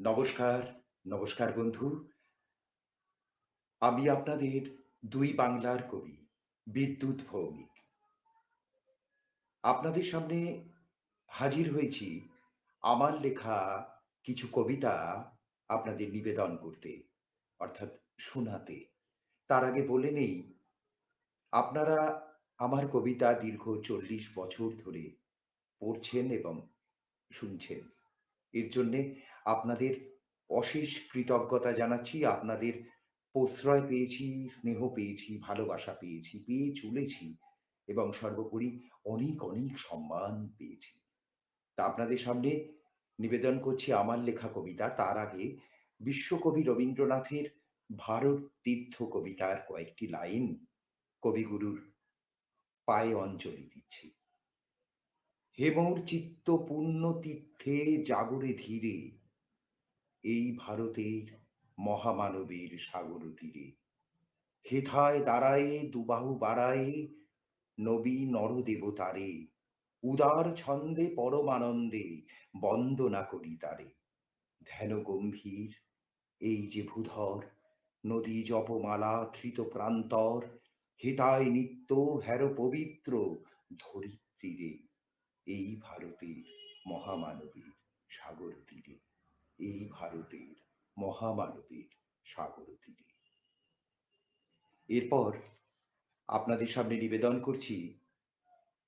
নমস্কার, নমস্কার বন্ধু। আমি আপনাদের দুই বাংলার কবি বিদ্যুৎ ভৌমিক। আপনাদের সামনে হাজির হয়েছি আমার লেখা কিছু কবিতা আপনাদের নিবেদন করতে, অর্থাৎ শোনাতে। তার আগে বলে নেই, আপনারা আমার কবিতা দীর্ঘ ৪০ বছর ধরে পড়ছেন এবং শুনছেন। এর জন্যে আপনাদের অশেষ কৃতজ্ঞতা জানাচ্ছি। আপনাদের প্রশ্রয় পেয়েছি, স্নেহ পেয়েছি, ভালোবাসা পেয়েছি, পেয়ে চলেছি এবং সর্বোপরি অনেক, অনেক সম্মান পেয়েছি। তা আপনাদের সামনে নিবেদন করছি আমার লেখা কবিতা। তার আগে বিশ্বকবি রবীন্দ্রনাথের 'ভারত তীর্থ' কবিতার কয়েকটি লাইন কবিগুরুর পায়ে অঞ্জলি দিচ্ছি। হে মোর চিত্ত পুণ্য তীর্থে জাগরে ধীরে, এই ভারতের মহামানবের সাগর তীরে। হেথায় দাঁড়ায়ে দুবাহু বাড়ায়ে নবী নরদেবতারে, উদার ছন্দে পরমানন্দে বন্দনা করি তারে। ধ্যান গম্ভীর এই যে ভূধর, নদী জপমালা ধৃত প্রান্তর, হেতায় নিত্য হের পবিত্র ধরিত্রীরে, এই ভারতের মহামানবের সাগর তীরে, এই ভারতের মহামানবের সাগর তীরে। এরপর আপনাদের সামনে নিবেদন করছি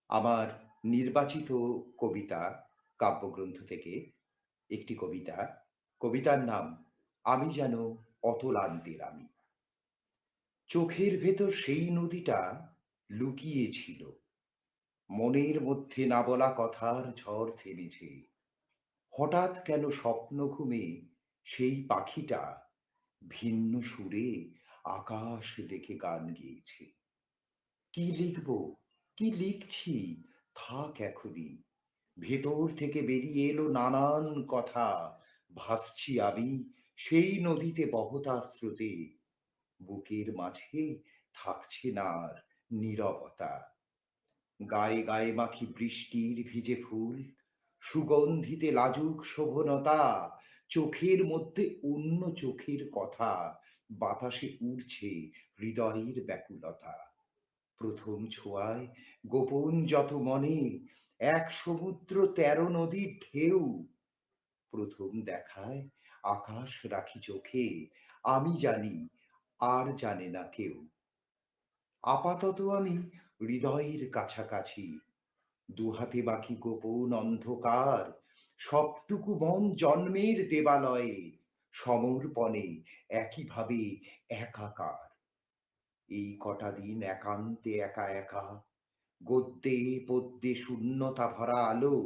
আমার নির্বাচিত কবিতা কাব্যগ্রন্থ থেকে একটি কবিতা। কবিতার নাম আমি যেন অতলান্তের আমি। চোখের ভেতর সেই নদীটা লুকিয়ে ছিল, মনের মধ্যে না বলা কথার ঝড় থেমেছে। হঠাৎ কেন স্বপ্ন ঘুমে সেই পাখিটা ভিন্ন সুরে আকাশ দেখে গান গেয়েছে। কি লিখব, কি লিখছি, থাক এখনই। ভেতর থেকে বেরিয়ে এলো নানান কথা। ভাসছি আমি সেই নদীতে বহতা স্রোতে, বুকের মাঝে থাকছে না আর নীরবতা। গায়ে গায়ে মাখি বৃষ্টির ভিজে ফুল, সুগন্ধিতে লাজুক শোভনতা, চোখের মধ্যে অন্য চোখের কথা, বাতাসে উড়ছে হৃদয়ের ব্যাকুলতা। প্রথম ছোঁয়ায় গোপন যত মনে, এক সমুদ্র ১৩ নদীর ঢেউ। প্রথম দেখায় আকাশ রাখি চোখে, আমি জানি আর জানে না কেউ। আপাতত আমি হৃদয়ের কাছাকাছি, দুহাতে বাকি গোপন অন্ধকার, সবটুকু মন জন্মের দেবালয়ে, সমর্পণে একইভাবে একাকার। এই কটা দিন একান্তে একা একা, গদ্যে পদ্যে শূন্যতা ভরা আলো,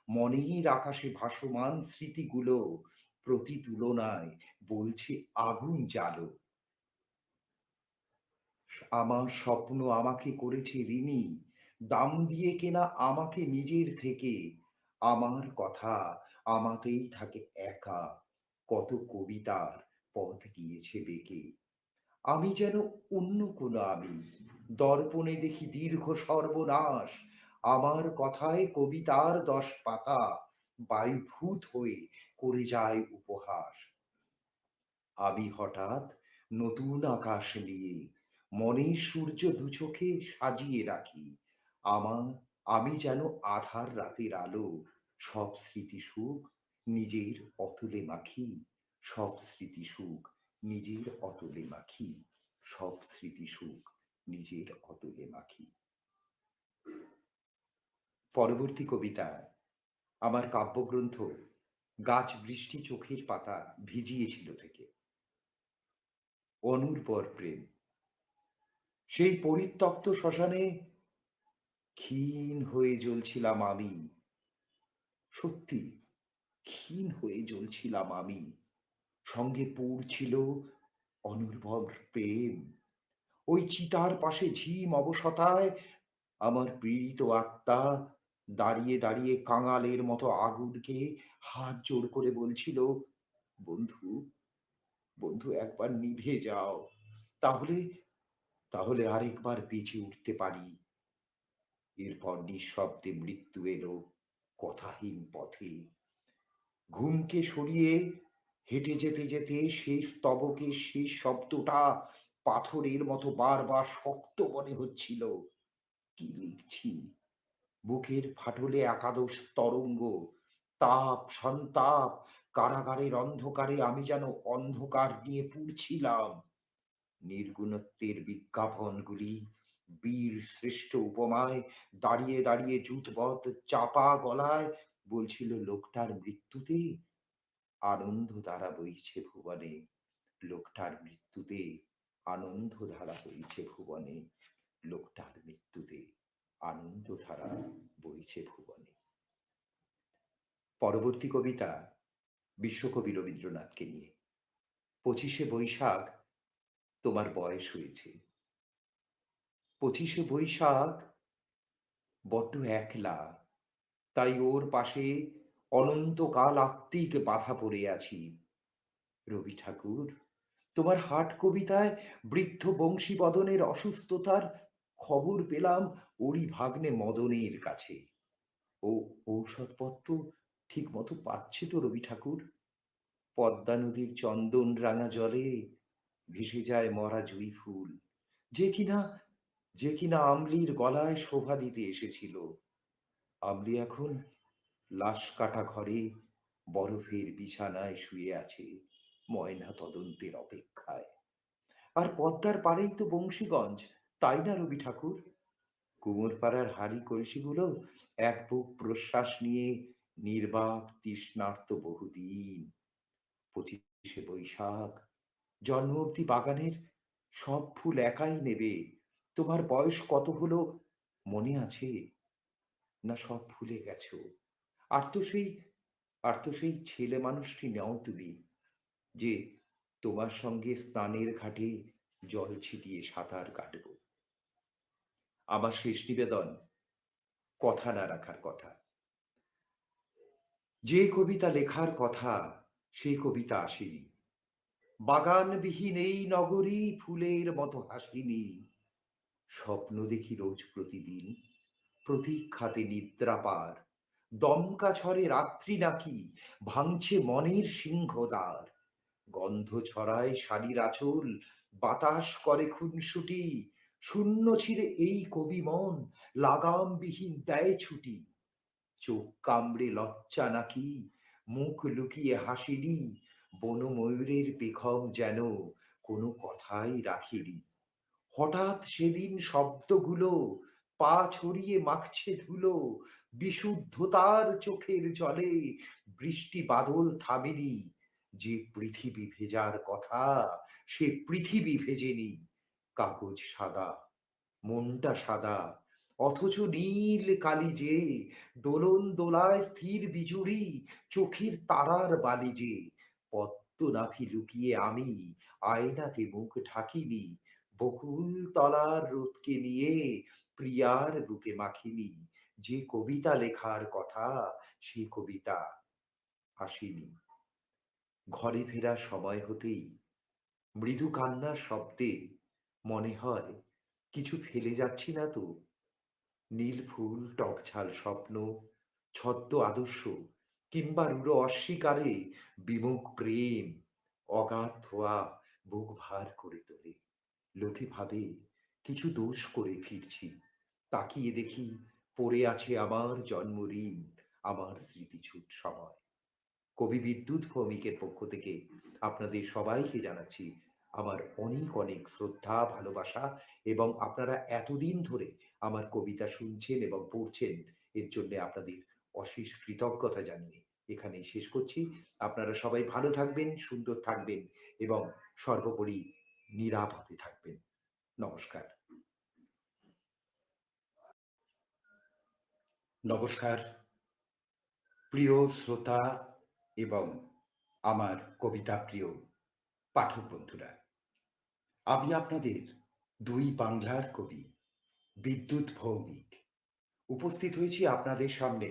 মনের আকাশে ভাসমান স্মৃতিগুলো প্রতি তুলনায় বলছে আগুন জ্বালো। আমার স্বপ্ন আমাকে করেছে ঋণী, দাম দিয়ে কেনা আমাকে নিজের থেকে। আমার কথা আমাতেই থাকে একা, কত কবিতার পথ গিয়েছে বেঁকে। আমি যেন অন্য কোনো আমি, দর্পণে দেখি দীর্ঘ সর্বনাশ। আমার কথায় কবিতার ১০ পাতা বায়ুভূত হয়ে করে যায় উপহাস। আমি হঠাৎ নতুন আকাশ নিয়ে মনের সূর্য দুচোখে সাজিয়ে রাখি। আমার আমি যেন আধার রাতের আলো, সব স্মৃতি সুখ নিজের অতলে মাখি, সব স্মৃতি সুখ নিজের অতলে মাখি, সব স্মৃতি সুখ নিজের অতলে মাখি। পরবর্তী কবিতা আমার কাব্যগ্রন্থ গাছ বৃষ্টি চোখের পাতা ভিজিয়েছিল থেকে। অনুর্বর প্রেম। সেই পরিত্যক্ত শ্মশানে ক্ষীণ হয়ে জ্বলছিলাম আমি। সত্যি ক্ষীণ হয়ে জ্বলছিলাম আমি। সঙ্গে পুড়ছিল অনুর্বর প্রেম। ওই চিতার পাশে ঝিম অবসথায় আমার পীড়িত আত্মা দাঁড়িয়ে দাঁড়িয়ে কাঙালের মতো আগুনকে হাত জোড় করে বলছিল, বন্ধু, বন্ধু একবার নিভে যাও, তাহলে তাহলে আরেকবার বেঁচে উঠতে পারি। এরপর নিঃশব্দে মৃত্যু এলো কথাহীন পথে। ঘুমকে সরিয়ে হেঁটে যেতে যেতে সেই স্তবকের শেষ শব্দটা পাথরের মতো বারবার শক্ত মনে হচ্ছিল। কি লিখছি? বুকের ফাটলে একাদশ তরঙ্গ, তাপ, সন্তাপ, কারাগারের অন্ধকারে আমি যেন অন্ধকার নিয়ে পুড়ছিলাম। নির্গুণত্বের বিজ্ঞাপনগুলি বীর শ্রেষ্ঠ উপমায় দাঁড়িয়ে দাঁড়িয়ে জুটবৎ চাপা গলায় বলছিল, লোকটার মৃত্যুতে আনন্দ ধারা বইছে ভুবনে, লোকটার মৃত্যুতে আনন্দ ধারা বইছে ভুবনে, লোকটার মৃত্যুতে আনন্দ ধারা বইছে ভুবনে। পরবর্তী কবিতা বিশ্বকবি রবীন্দ্রনাথকে নিয়ে। 25শে বৈশাখ তোমার বয়স হয়েছে। 25শে বৈশাখ বড্ড একলা, তাই ওর পাশে অনন্তকাল আত্মিক বাধা পড়ে আছি। রবি ঠাকুর, তোমার হাট কবিতায় বৃদ্ধ বংশীবদনের অসুস্থতার খবর পেলাম ওরই ভাগ্নে মদনের কাছে। ও ঔষধপত্র ঠিক মতো পাচ্ছে তো রবি ঠাকুর? পদ্মা নদীর চন্দন রাঙা জলে ভেসে যায় মরা জুঁই ফুল, যে কিনা যে কিনা আমলির গলায় শোভা দিতে এসেছিল। আমলি এখন লাশ কাটা ঘরে বরফের বিছানায় শুয়ে আছে ময়না তদন্তের অপেক্ষায়। আর পদ্মার পাড়েই তো বংশীগঞ্জ, তাই না রবি ঠাকুর? কুমোরপাড়ার হাঁড়ি কলসিগুলো এক বুক প্রশ্বাস নিয়ে নির্বাক তৃষ্ণার্ত বহুদিন। 25শে বৈশাখ জন্ম অবধি বাগানের সব ফুল একাই নেবে। তোমার বয়স কত হলো মনে আছে? না সব ভুলে গেছো? আর তো সেই আর তো সেই ছেলে মানুষটি নেও তুমি, যে তোমার সঙ্গে স্নানের ঘাটে জল ছিটিয়ে সাঁতার কাটব। আমার শেষ নিবেদন, কথা না রাখার কথা। যে কবিতা লেখার কথা সেই কবিতা আসেনি। বাগানবিহীন এই নগরী ফুলের মতো হাসিনি। স্বপ্ন দেখি রোজ প্রতিদিন, প্রতীক্ষাতে নিদ্রাপার। দমকা ঝড়ে রাত্রি নাকি ভাঙছে মনের সিংহদ্বার। গন্ধ ছড়ায় শাড়ির আঁচল, বাতাস করে খুনসুটি। শূন্য ছিঁড়ে এই কবি মন লাগামবিহীন দেয় ছুটি। চোখ কামড়ে লজ্জা নাকি মুখ লুকিয়ে হাসিনি। বনময়ূরের পেখম যেন কোনো কথাই রাখিনি। হঠাৎ সেদিন শব্দগুলো পা ছড়িয়ে মাখছে ধুলো। বিশুদ্ধতার চোখের জলে বৃষ্টি বাদল থামেনি। যে পৃথিবী ভেজার কথা সে পৃথিবী ভেজেনি। কাগজ সাদা, মনটা সাদা, অথচ নীল কালি যে দোলন দোলায় স্থির বিজুড়ি, চোখের তারার বালি যে পদ্মনাভি লুকিয়ে আমি আয়নাতে মুখ ঢাকিনি। বকুল তলার রোদকে নিয়ে প্রিয়ার বুকে মাখিনি। যে কবিতা লেখার কথা সে কবিতা আসেনি। ঘরে ফেরার সময় হতেই মৃদু কান্নার শব্দে মনে হয় কিছু ফেলে যাচ্ছি না তো। নীল ফুল, টকঝাল স্বপ্ন, ছদ্ম আদর্শ কিংবা রূঢ় অস্বীকারে বিমুখ প্রেম অগাধ ধোয়া বুক ভার করে তোলে। লোকে ভাবে কিছু দোষ করে ফিরছি, তাকিয়ে দেখি পড়ে আছে আমার জন্মঋণ, আমার স্মৃতিছুট সময়। কবি বিদ্যুৎ ভৌমিকের পক্ষ থেকে আপনাদের সবাইকে জানাচ্ছি আমার অনেক অনেক শ্রদ্ধা, ভালোবাসা এবং আপনারা এতদিন ধরে আমার কবিতা শুনছেন এবং পড়ছেন, এর জন্য আপনাদের অশেষ কৃতজ্ঞতা জানিয়ে এখানেই শেষ করছি। আপনারা সবাই ভালো থাকবেন, সুন্দর থাকবেন এবং সর্বোপরি নিরাপদে থাকবেন। নমস্কার। নমস্কার প্রিয় শ্রোতা এবং আমার কবিতা প্রিয় পাঠক বন্ধুরা। আমি আপনাদের দুই বাংলার কবি বিদ্যুৎ ভৌমিক উপস্থিত হয়েছি আপনাদের সামনে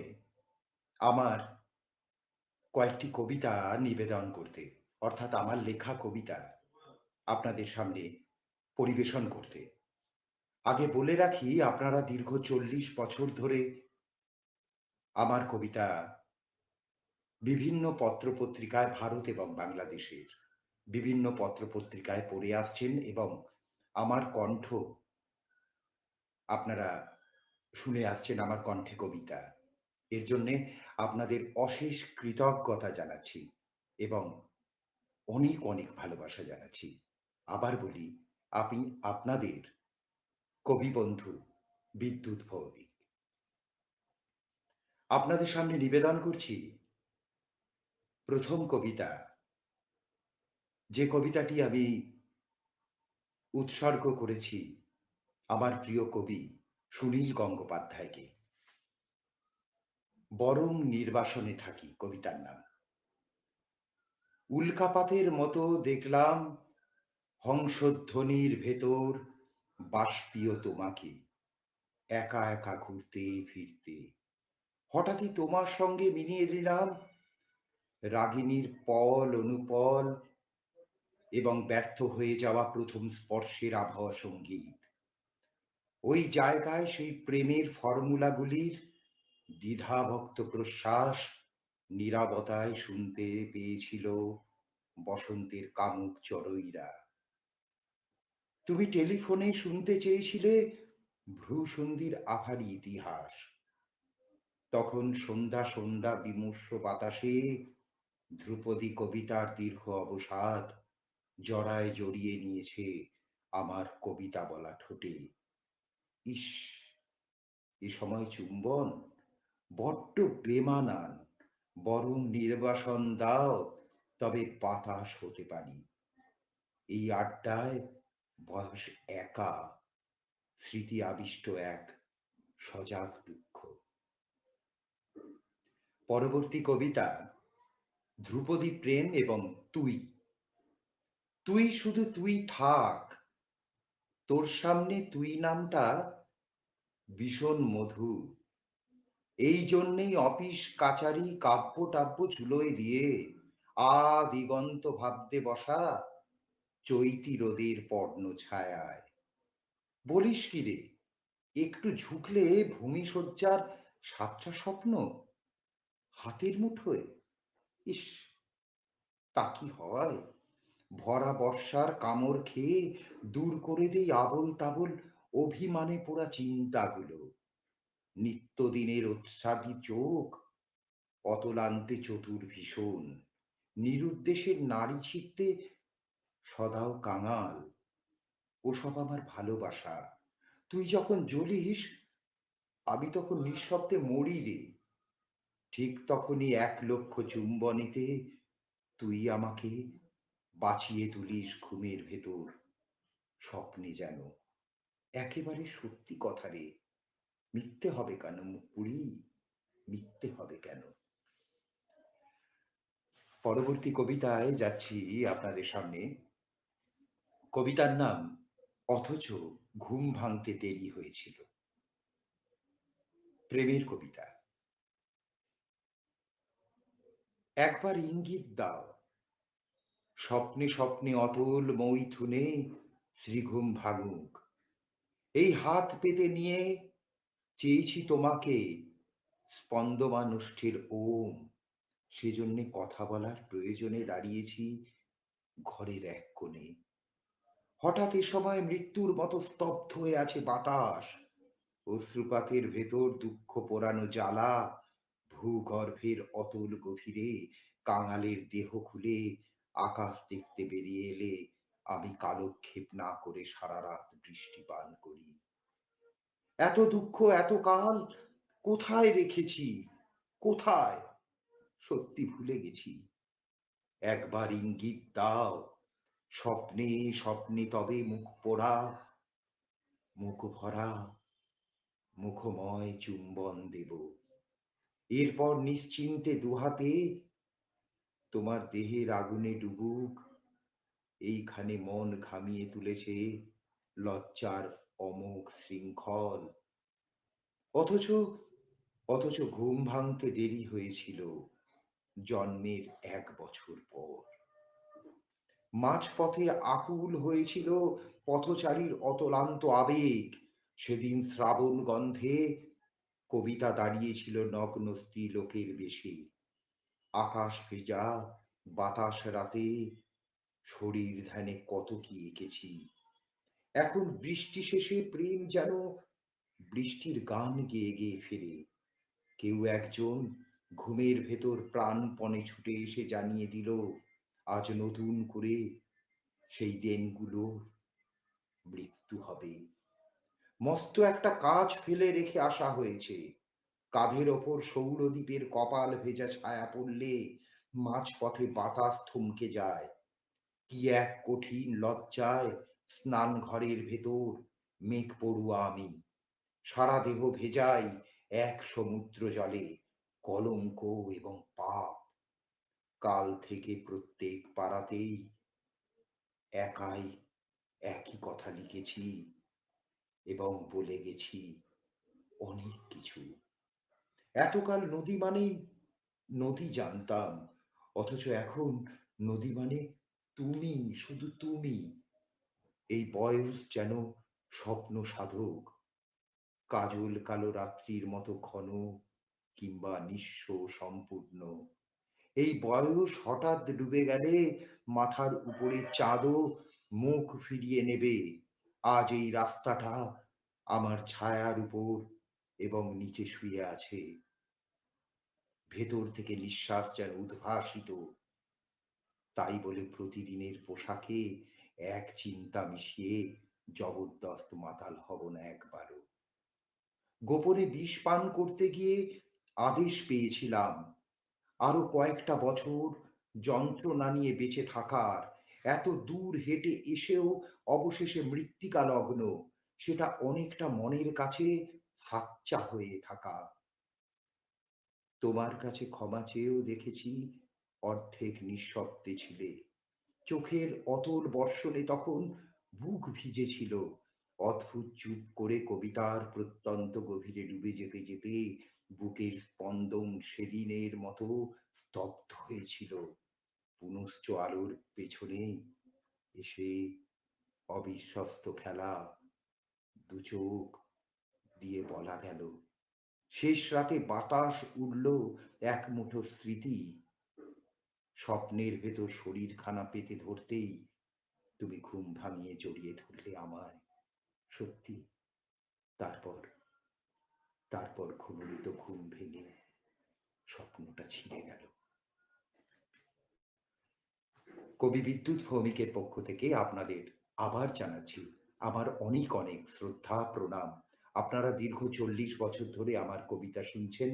আমার কয়েকটি কবিতা নিবেদন করতে, অর্থাৎ আমার লেখা কবিতা আপনাদের সামনে পরিবেশন করতে। আগে বলে রাখি, আপনারা দীর্ঘ 40 বছর ধরে আমার কবিতা বিভিন্ন পত্রপত্রিকায় ভারত এবং বাংলাদেশের বিভিন্ন পত্রপত্রিকায় পড়ে আসছেন এবং আমার কণ্ঠ আপনারা শুনে আসছেন, আমার কণ্ঠে কবিতা। এর জন্যে আপনাদের অশেষ কৃতজ্ঞতা জানাচ্ছি এবং অনেক, অনেক ভালোবাসা জানাচ্ছি। আবার বলি, আমি আপনাদের কবি বন্ধু বিদ্যুৎ ভৌমিক। আপনাদের সামনে নিবেদন করছি ১ম কবিতা, যে কবিতাটি আমি উৎসর্গ করেছি আমার প্রিয় কবি সুনীল গঙ্গোপাধ্যায়কে। 'বরং নির্বাসনে থাকি' কবিতার নাম। উল্কাপাতের মতো দেখলাম হংসধ্বনির ভেতর বাষ্পীয় তোমাকে, একা একা ঘুরতে ফিরতে। হঠাৎই তোমার সঙ্গে মিলিয়ে নিলাম রাগিনীর পল অনুপল এবং ব্যর্থ হয়ে যাওয়া প্রথম স্পর্শের আবহাওয়া সঙ্গীত। ওই জায়গায় সেই প্রেমের ফর্মুলাগুলির দ্বিধাভক্ত প্রশ্বাস নীরবতায় শুনতে পেয়েছিল বসন্তের কামুক চড়ুইরা। তুমি টেলিফোনে শুনতে চেয়েছিলে ভ্রূসন্ধির আভারি ইতিহাস। তখন সন্ধ্যা সন্ধ্যা বিমূর্ষ বাতাসে ধ্রুপদী কবিতার দীর্ঘ অবসাদ জড়ায় জড়িয়ে নিয়েছে আমার কবিতা বলা ঠোঁটে। ইস, এ সময় চুম্বন বড্ড বেমানান। বরং নির্বাসন দাও, তবে বাতাস হতে পারি। এই আড্ডায় বয়স একা, স্মৃতি আবিষ্ট এক সজাগ দুঃখ। পরবর্তী কবিতা ধ্রুপদী প্রেম এবং তুই। তুই শুধু তুই থাক, তোর সামনে তুই নামটা ভীষণ মধু। এই জন্যেই অফিস কাচারি কাব্য টাব্য চুলোয় দিয়ে দিগন্ত ভাবতে বসা চৈতি রোদের পর্ণ ছায়ায়। বলিস কি রে, একটু ঝুঁকলে ভূমিশয্যার সাতটা স্বপ্ন হাতের মুঠোয়। ইস, তা কি হয়? ভরা বর্ষার কামড় খেয়ে দূর করে দেই আবোল তাবোল অভিমানে পোড়া চিন্তাগুলো। নিত্যদিনের উৎসাহী চোখ অতলান্তে চতুর ভীষণ, নিরুদ্দেশের নাড়ি ছিঁড়তে সদাও কাঙাল। ওসব আমার ভালোবাসা। তুই যখন জ্বলিস আমি তখন নিঃশব্দে মরি রে। ঠিক তখনই ১,০০,০০০ চুম্বনেতে তুই আমাকে বাঁচিয়ে তুলিস ঘুমের ভেতর স্বপ্নে যেন। একেবারে সত্যি কথা রে, মিথ্যে হবে কেন মুখ পুরি, মিথ্যে হবে কেন? পরবর্তী কবিতায় যাচ্ছি আপনাদের সামনে। কবিতার নাম অথচ ঘুম ভাঙতে দেরি হয়েছিল। প্রেমের কবিতা। একবার ইঙ্গিত দাও, স্বপ্নে স্বপ্নে অতল মৈথুনে শ্রীঘুম ভাঙুক। এই হাত পেতে নিয়ে চেয়েছি তোমাকে স্পন্দমান ওষ্ঠের ওম। সেজন্যে কথা বলার প্রয়োজনে দাঁড়িয়েছি ঘরের এক কোণে। হঠাৎ এ সময় মৃত্যুর মতো স্তব্ধ হয়ে আছে বাতাস। অশ্রুপাতের ভেতর দুঃখ পোড়ানো জ্বালা। ভূগর্ভের অতল গভীরে কাঙালের দেহ খুলে আকাশ দেখতে বেরিয়ে এলে আমি কালক্ষেপ না করে সারা রাত বৃষ্টি পান করি। এত দুঃখ এত কাল কোথায় রেখেছি, কোথায়? সত্যি ভুলে গেছি। একবার ইঙ্গিত দাও, স্বপ্নে স্বপ্নে তবে মুখ পোড়া, মুখ ভরা মুখময় চুম্বন দেব। এরপর নিশ্চিন্তে দুহাতে তোমার দেহের আগুনে ডুবুক। এইখানে মন ঘামিয়ে তুলেছে লজ্জার অমোঘ শৃঙ্খল। অথচ অথচ ঘুম ভাঙতে দেরি হয়েছিল জন্মের ১ বছর পর। মাঝপথে আকুল হয়েছিল পথচারীর অতলান্ত আবেগ। সেদিন শ্রাবণ গন্ধে কবিতা দাঁড়িয়েছিল নগ্ন স্ত্রীলোকের বেশে। আকাশ ভেজা বাতাস রাতে শরীর ধ্যানে কত কি এঁকেছি। এখন বৃষ্টি শেষে প্রেম যেন বৃষ্টির গান গেয়ে গেয়ে ফেরে। কেউ একজন ঘুমের ভেতর প্রাণপণে ছুটে এসে জানিয়ে দিল আজ নতুন করে সেই দিনগুলোর মৃত্যু হবে। মস্ত একটা কাজ ফেলে রেখে আসা হয়েছে। কাঁধের ওপর সৌরদ্বীপের কপাল ভেজা ছায়া পড়লে মাঝপথে বাতাস থমকে যায়। কি এক কঠিন লজ্জায় স্নান ঘরের ভেতর মেঘ পড়ুয়া আমি, সারা দেহ ভেজাই এক সমুদ্র জলে, কলঙ্ক এবং পাপ। কাল থেকে প্রত্যেক পাড়াতেই একাই একই কথা লিখেছি এবং বলে গেছি অনেক কিছু। এতকাল নদী মানেই নদী জানতাম, অথচ এখন নদী মানে তুমি, শুধু তুমি। এই বয়স যেন স্বপ্ন সাধক, কাজল কালো রাত্রির মতো ঘন কিংবা নিঃস্ব সম্পূর্ণ। এই বয়স হঠাৎ ডুবে গেলে মাথার উপরে চাঁদও মুখ ফিরিয়ে নেবে। আজ এই রাস্তাটা আমার ছায়ার উপর এবং নিচে শুয়ে আছে, ভেতর থেকে নিঃশ্বাস যেন উদ্ভাসিত। তাই বলে প্রতিদিনের পোশাকে এক চিন্তা মিশিয়ে জবরদস্ত মাতাল হব না একবারও। গোপনে বিষ পান করতে গিয়ে আদেশ পেয়েছিলাম আরো কয়েকটা বছর যন্ত্রণা নিয়ে বেঁচে থাকার। এত দূর হেঁটে এসেও অবশেষে মৃত্তিকা লগ্ন, সেটা অনেকটা মনের কাছে সাচ্চা হয়ে থাকা। তোমার কাছে ক্ষমা চেয়েও দেখেছি, অর্ধেক নিঃশব্দে ছিলে। চোখের অতল বর্ষণে তখন বুক ভিজেছিল। অদ্ভুত চুপ করে কবিতার প্রত্যন্ত গভীরে ডুবে যেতে যেতে বুকের স্পন্দন সেদিনের মতো স্তব্ধ হয়েছিল। পুনশ্চ আলোর পেছনে এসে অবিশ্বস্ত খেলা, দু চোখ দিয়ে বলা গেল। শেষ রাতে বাতাস উড়ল এক মুঠো স্মৃতি, স্বপ্নের ভেতর শরীরখানা পেতে ধরতেই তুমি ঘুম ভাঙিয়ে জড়িয়ে ধরলে আমায়। সত্যি, তারপর তারপর ঘুমন্ত ঘুম ভেঙে স্বপ্নটা ছিঁড়ে গেল। কবি বিদ্যুৎ ভৌমিকের পক্ষ থেকে আপনাদের আবার জানাচ্ছি আমার অনেক অনেক শ্রদ্ধা প্রণাম। আপনারা দীর্ঘ 40 বছর ধরে আমার কবিতা শুনছেন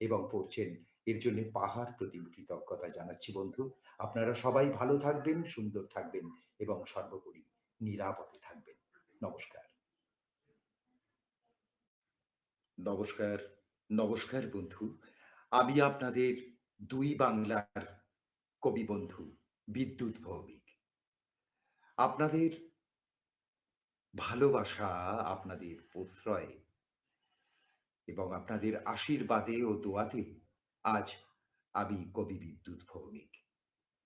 এবং পড়ছেন, এর জন্য পাহাড় প্রতি কৃতজ্ঞতা জানাচ্ছি বন্ধু। আপনারা সবাই ভালো থাকবেন, সুন্দর থাকবেন এবং সর্বোপরি নিরাপদে থাকবেন। নমস্কার। নমস্কার, নমস্কার বন্ধু। আমি আপনাদের দুই বাংলার কবি বন্ধু বিদ্যুৎ ভৌমিক। আপনাদের ভালোবাসা, আপনাদের প্রশ্রয়ে এবং আপনাদের আশীর্বাদে ও দোয়াতে আজ আমি কবি বিদ্যুৎ ভৌমিক।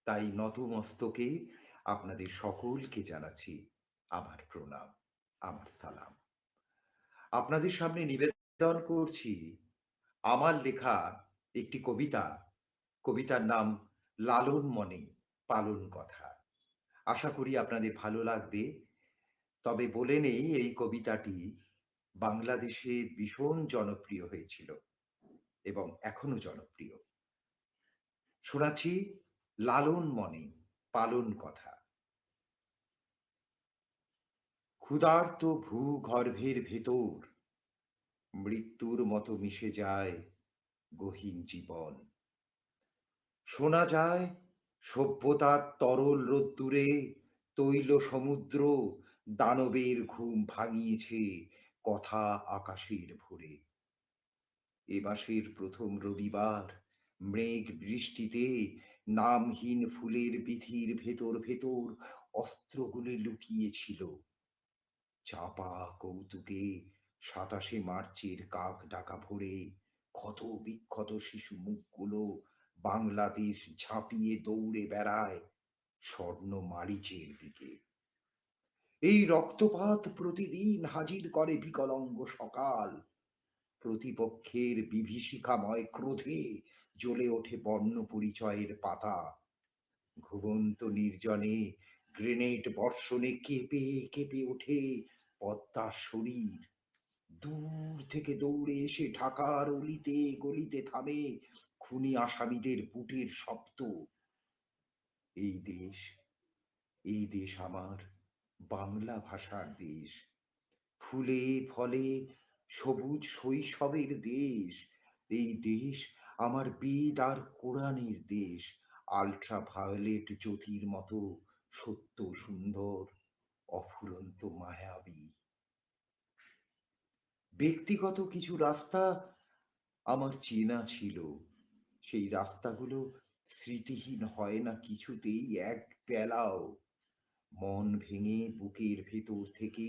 তাই নতমস্তকে আপনাদের সকলকে জানাচ্ছি আমার প্রণাম, আমার সালাম। আপনাদের সামনে নিবেদন করছি আমার লেখা একটি কবিতা। কবিতার নাম লালন মনে পালন কথা। আশা করি আপনাদের ভালো লাগবে। তবে বলে নেই এই কবিতাটি বাংলাদেশে ভীষণ জনপ্রিয় হয়েছিল এবং এখনো জনপ্রিয়। শোনাচ্ছি লালন মনে পালন কথা। ক্ষুধার্ত ভূগর্ভের ভেতর মৃত্যুর মতো মিশে যায় গহীন জীবন। শোনা যায় সভ্যতার তরল রোদ্দুরে তৈল সমুদ্র দানবের ঘুম ভাঙিয়েছে কথা আকাশের ভোরে। এ মাসের প্রথম রবিবার মেঘ বৃষ্টিতে নামহীন ফুলের বিথির ভেতর ভেতর অস্ত্রগুলি লুকিয়েছিল। চাপা কৌতুকে 27 মার্চের কাক ডাকা ভোরে ক্ষত বিক্ষত শিশু মুখগুলো বাংলাদেশ ঝাঁপিয়ে দৌড়ে বেড়ায় স্বর্ণ মারিচের দিকে। এই রক্তপাত প্রতিদিন হাজির করে বিকলাঙ্গ সকাল, প্রতিপক্ষের বিভীষিকাময় ক্রোধে জ্বলে ওঠে বর্ণ পরিচয়ের পাতা, ঘুমন্ত নির্জনে গ্রেনেড বর্ষণে কেঁপে কেঁপে ওঠে পদ্মার শরীর। দূর থেকে দৌড়ে এসে ঢাকার অলিতে গলিতে থামে খুনি আসামিদের বুটের শব্দ। এই দেশ, এই দেশ আমার বাংলা ভাষার দেশ, ফুলে ফলে সবুজ শৈশবের দেশ। এই দেশ আমার বেদ আর কোরআনের দেশ, আল্ট্রা ভায়োলেট জ্যোতির মতো সত্য সুন্দর, অফুরন্ত মায়াবী। ব্যক্তিগত কিছু রাস্তা আমার চেনা ছিল, সেই রাস্তাগুলো স্মৃতিহীন হয় না কিছুতেই এক বেলাও। মন ভেঙে বুকের ভেতর থেকে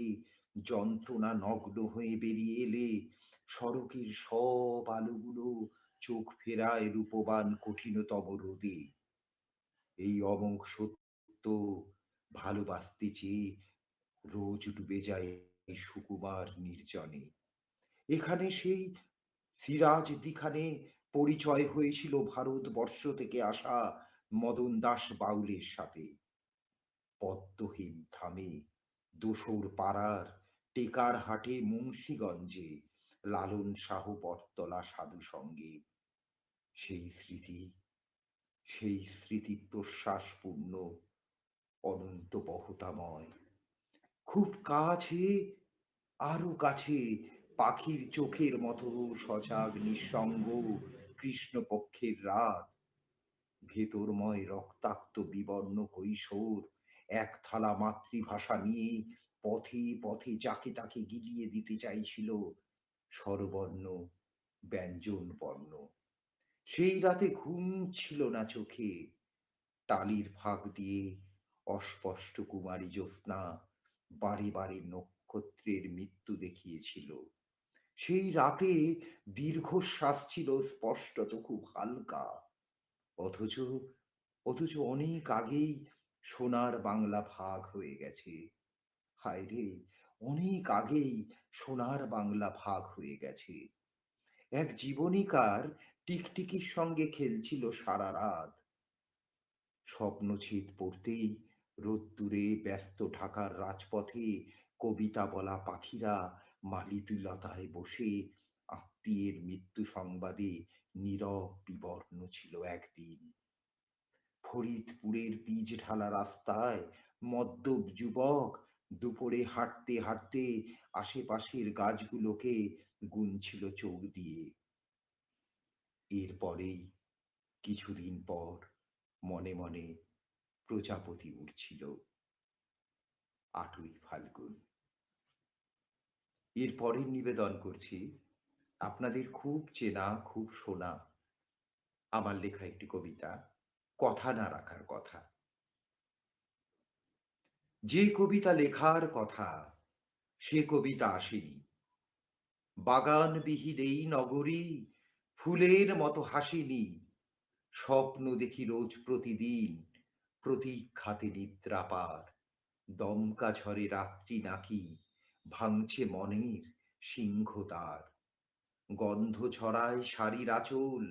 যন্ত্রণা নগ্ন হয়ে বেরিয়ে এলে সড়কের সব আলোগুলো চোখ ফেরায় রূপবান কঠিনতম রোদে। এই অমোঘ সত্য, ভালোবাসতে চেয়ে রোজ ডুবে যায় এই সুকুমার নির্জনে। এখানে সেই সিরাজদিখানে পরিচয় হয়েছিল ভারতবর্ষ থেকে আসা মদন দাস বাউলের সাথে। পদ্মহীন থামে দোসর পাড়ার টেকার হাটে মুন্সীগঞ্জে লালন শাহ বটতলা সাধু সঙ্গে। সেই স্মৃতি, সেই স্মৃতি প্রশ্বাসপূর্ণ, অনন্ত বহতাময়। খুব কাছে, আরো কাছে, পাখির চোখের মতো সজাগ নিঃসঙ্গ কৃষ্ণপক্ষের রাত, ভেতরময় রক্তাক্ত বিবর্ণ কৈশোর এক থালা মাতৃভাষা নিয়ে পথে পথে যাকে তাকে গিলিয়ে দিতে চাইছিল স্বরবর্ণ, ব্যঞ্জন বর্ণ। সেই রাতে ঘুম ছিল না চোখে, টালির ফাঁক দিয়ে অস্পষ্ট কুমারী জ্যোৎস্না বারে বারে নক্ষত্রের মৃত্যু দেখিয়েছিল। সেই রাতে দীর্ঘশ্বাস ছিল স্পষ্টত খুব হালকা, অথচ অথচ অনেক আগেই সোনার বাংলা ভাগ হয়ে গেছে। হায় রে, অনেক আগেই সোনার বাংলা ভাগ হয়ে গেছে। এক জীবনীকার টিকটিকির সঙ্গে খেলছিল সারা রাত। স্বপ্নছেদ পড়তেই রোদ্দুরে ব্যস্ত ঢাকার রাজপথে কবিতা বলা পাখিরা মালিতুলতায় বসে আত্মীয়ের মৃত্যু সংবাদে নীরব বিবর্ণ ছিল একদিন। ফরিদপুরের পিচ ঢালা রাস্তায় মদ্যপ যুবক দুপুরে হাঁটতে হাঁটতে আশেপাশের গাছগুলোকে গুনছিল চোখ দিয়ে। এরপরেই কিছুদিন পর মনে মনে প্রজাপতি উড়ছিল, ৮ই ফাল্গুন। এর পরের নিবেদন করছি আপনাদের খুব চেনা, খুব শোনা আমার লেখা একটি কবিতা, কথা না রাখার কথা। যে কবিতা লেখার কথা সে কবিতা আসেনি। বাগানবিহীন এই নগরী ফুলের মতো হাসিনি। স্বপ্ন দেখি রোজ প্রতিদিন, প্রতীক্ষাতে নিদ্রাপার। দমকা ঝড়ে রাত্রি নাকি ভাঙছে মনের সিংহদ্বার। গন্ধ ছড়ায় শাড়ির আঁচল,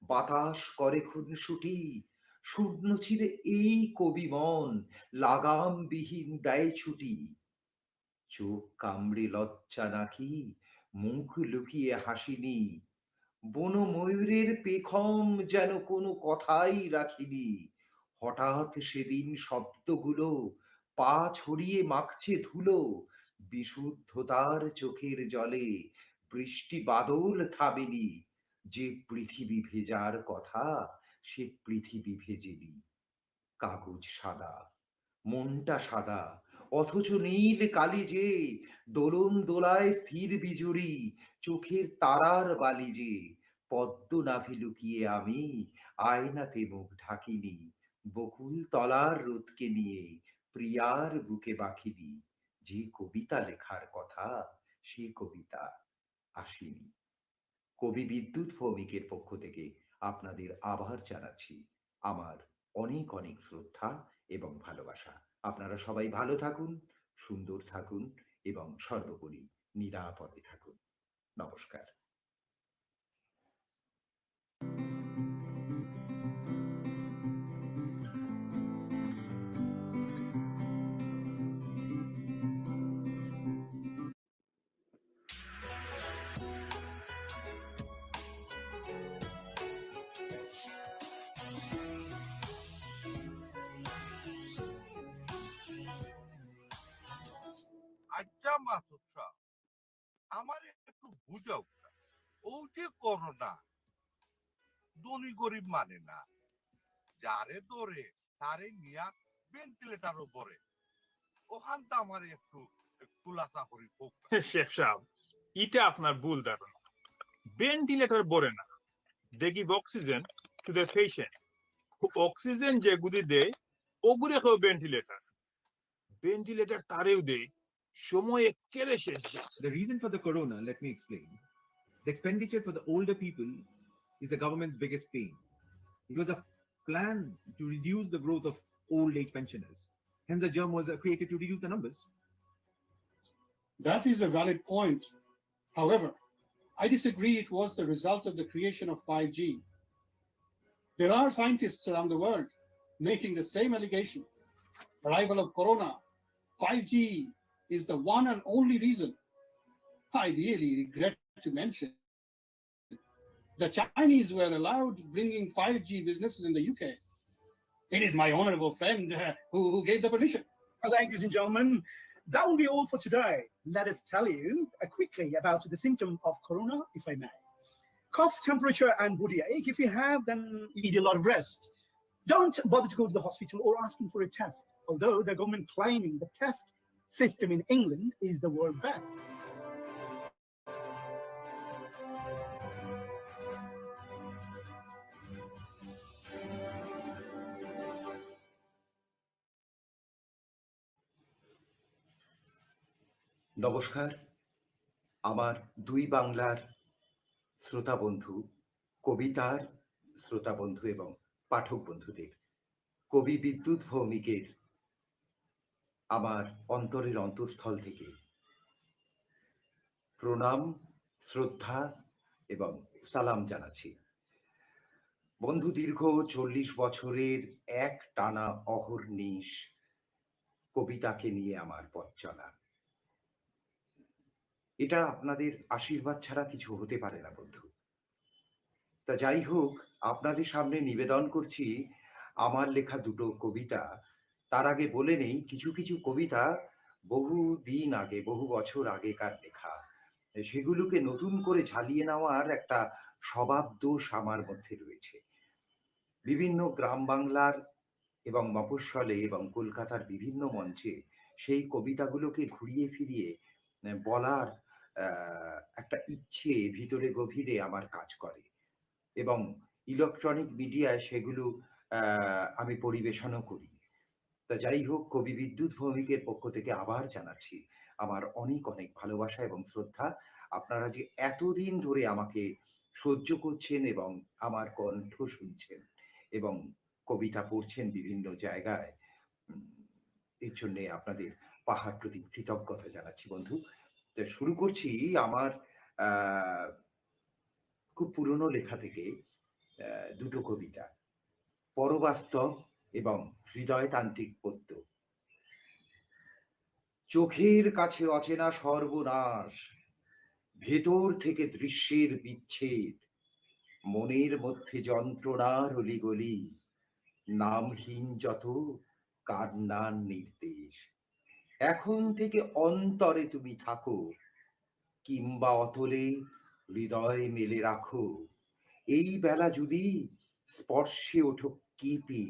বাতাস করে খুনসুটি। শূন্য ছিঁড়ে এই কবি মন লাগামবিহীন দেয় ছুটি। চোখ কামড়ে লজ্জা নাকি মুখ লুকিয়ে হাসিনি। বন ময়ূরের পেখম যেন কোনো কথাই রাখিনি। হঠাৎ সেদিন শব্দগুলো পা ছড়িয়ে মাখছে ধুলো। বিশুদ্ধতার চোখের জলে বৃষ্টি বাদল থামেনি। যে পৃথিবী ভেজার কথা সে পৃথিবী ভেজেনি। কাগজ সাদা, মনটা সাদা, অথচ নীল কালি যে দোলন দোলায় স্থির বিজুরি, চোখের তারার বালি যে পদ্ম নাভি লুকিয়ে আমি আয়নাতে মুখ ঢাকিনি। বকুল তলার রোদকে নিয়ে প্রিয়ার বুকে বাঁকিনি। যে কবিতা লেখার কথা সে কবিতা আসেনি। কবি বিদ্যুৎ ভৌমিকের পক্ষ থেকে আপনাদের আবার জানাচ্ছি আমার অনেক অনেক শ্রদ্ধা এবং ভালোবাসা। আপনারা সবাই ভালো থাকুন, সুন্দর থাকুন এবং সর্বোপরি নিরাপদে থাকুন। নমস্কার। আচ্ছা মাসুদ সাহ, আমার একটু বুঝাও। ও যে করোনা ধনী গরিব মানে না, যারে ধরে তারে নিয়া ভেন্টিলেটারও পরে, ওখানটা আমার একটু খুলাসা করি হোক। শেফ সাহেব, এটা আপনার ভুল ধারণা। ভেন্টিলেটর বলে না, they give oxygen to the patient. Oxygen যেগুলি দেয় ওগুলি কেউ ভেন্টিলেটর। ভেন্টিলেটর তারেও দেয় সময় একেবারে শেষ। The reason for the corona, let me explain. The expenditure for the older people is the government's biggest pain. It was a plan to reduce the growth of old age pensioners. Hence, the germ was created to reduce the numbers. That is a valid point. However, I disagree it was the result of the creation of 5G. There are scientists around the world making the same allegation. Arrival of corona, 5G is the one and only reason. I really regret to mention the Chinese were allowed bringing 5G businesses in the UK. It is my honorable friend who gave the permission. Ladies and gentlemen, that will be all for today. Let us tell you quickly about the symptom of corona, if I may. Cough, temperature, and body ache. If you have, then you need a lot of rest. Don't bother to go to the hospital or asking for a test, although the government claiming the test system in England is the world best. নমস্কার, আমার দুই বাংলার শ্রোতা বন্ধু, কবিতার শ্রোতা বন্ধু এবং পাঠক বন্ধুদের। কবি বিদ্যুৎ ভৌমিকের আমার অন্তরের অন্তঃস্থল থেকে প্রণাম, শ্রদ্ধা এবং সালাম জানাচ্ছি। বন্ধু, দীর্ঘ 40 বছরের এক টানা অহর্নিশ কবিতাকে নিয়ে আমার পথ চলা। এটা আপনাদের আশীর্বাদ ছাড়া কিছু হতে পারে না বন্ধু। তা যাই হোক, আপনাদের সামনে নিবেদন করছি আমার লেখা দুটো কবিতা। তার আগে বলে নেই, কিছু কিছু কবিতা বহু দিন আগে, বহু বছর আগেকার লেখা। সেগুলোকে নতুন করে ঝালিয়ে নেওয়ার একটা স্বভাব দোষ আমার মধ্যে রয়েছে। বিভিন্ন গ্রাম বাংলার এবং মফস্বলে এবং কলকাতার বিভিন্ন মঞ্চে সেই কবিতাগুলোকে ঘুরিয়ে ফিরিয়ে বলার একটা ইচ্ছে ভিতরে গভীরে আমার কাজ করে এবং ইলেকট্রনিক মিডিয়ায় সেগুলো আমি পরিবেশনও করি। তা যাই হোক, কবি বিদ্যুৎ ভৌমিকের পক্ষ থেকে আবার জানাচ্ছি আমার অনেক অনেক ভালোবাসা এবং শ্রদ্ধা। আপনারা যে এতদিন ধরে আমাকে সহ্য করছেন এবং আমার কণ্ঠ শুনছেন এবং কবিতা পড়ছেন বিভিন্ন জায়গায়, এর জন্যে আপনাদের পাহাড় প্রতি কৃতজ্ঞতা জানাচ্ছি বন্ধু। তো শুরু করছি আমার খুব পুরনো লেখা থেকে দুটো কবিতা, পরবাস্তব এবং হৃদয়তান্ত্রিক পদ্য। চোখের কাছে অচেনা সর্বনাশ, ভেতর থেকে দৃশ্যের বিচ্ছেদ, মনের মধ্যে যন্ত্রণার অলিগলি, নামহীন যত কান্নার নির্দেশ। এখন থেকে অন্তরে তুমি থাকো, কিংবা অতলে হৃদয় মেলে রাখো। এই বেলা যদি স্পর্শে ওঠো কেঁপে,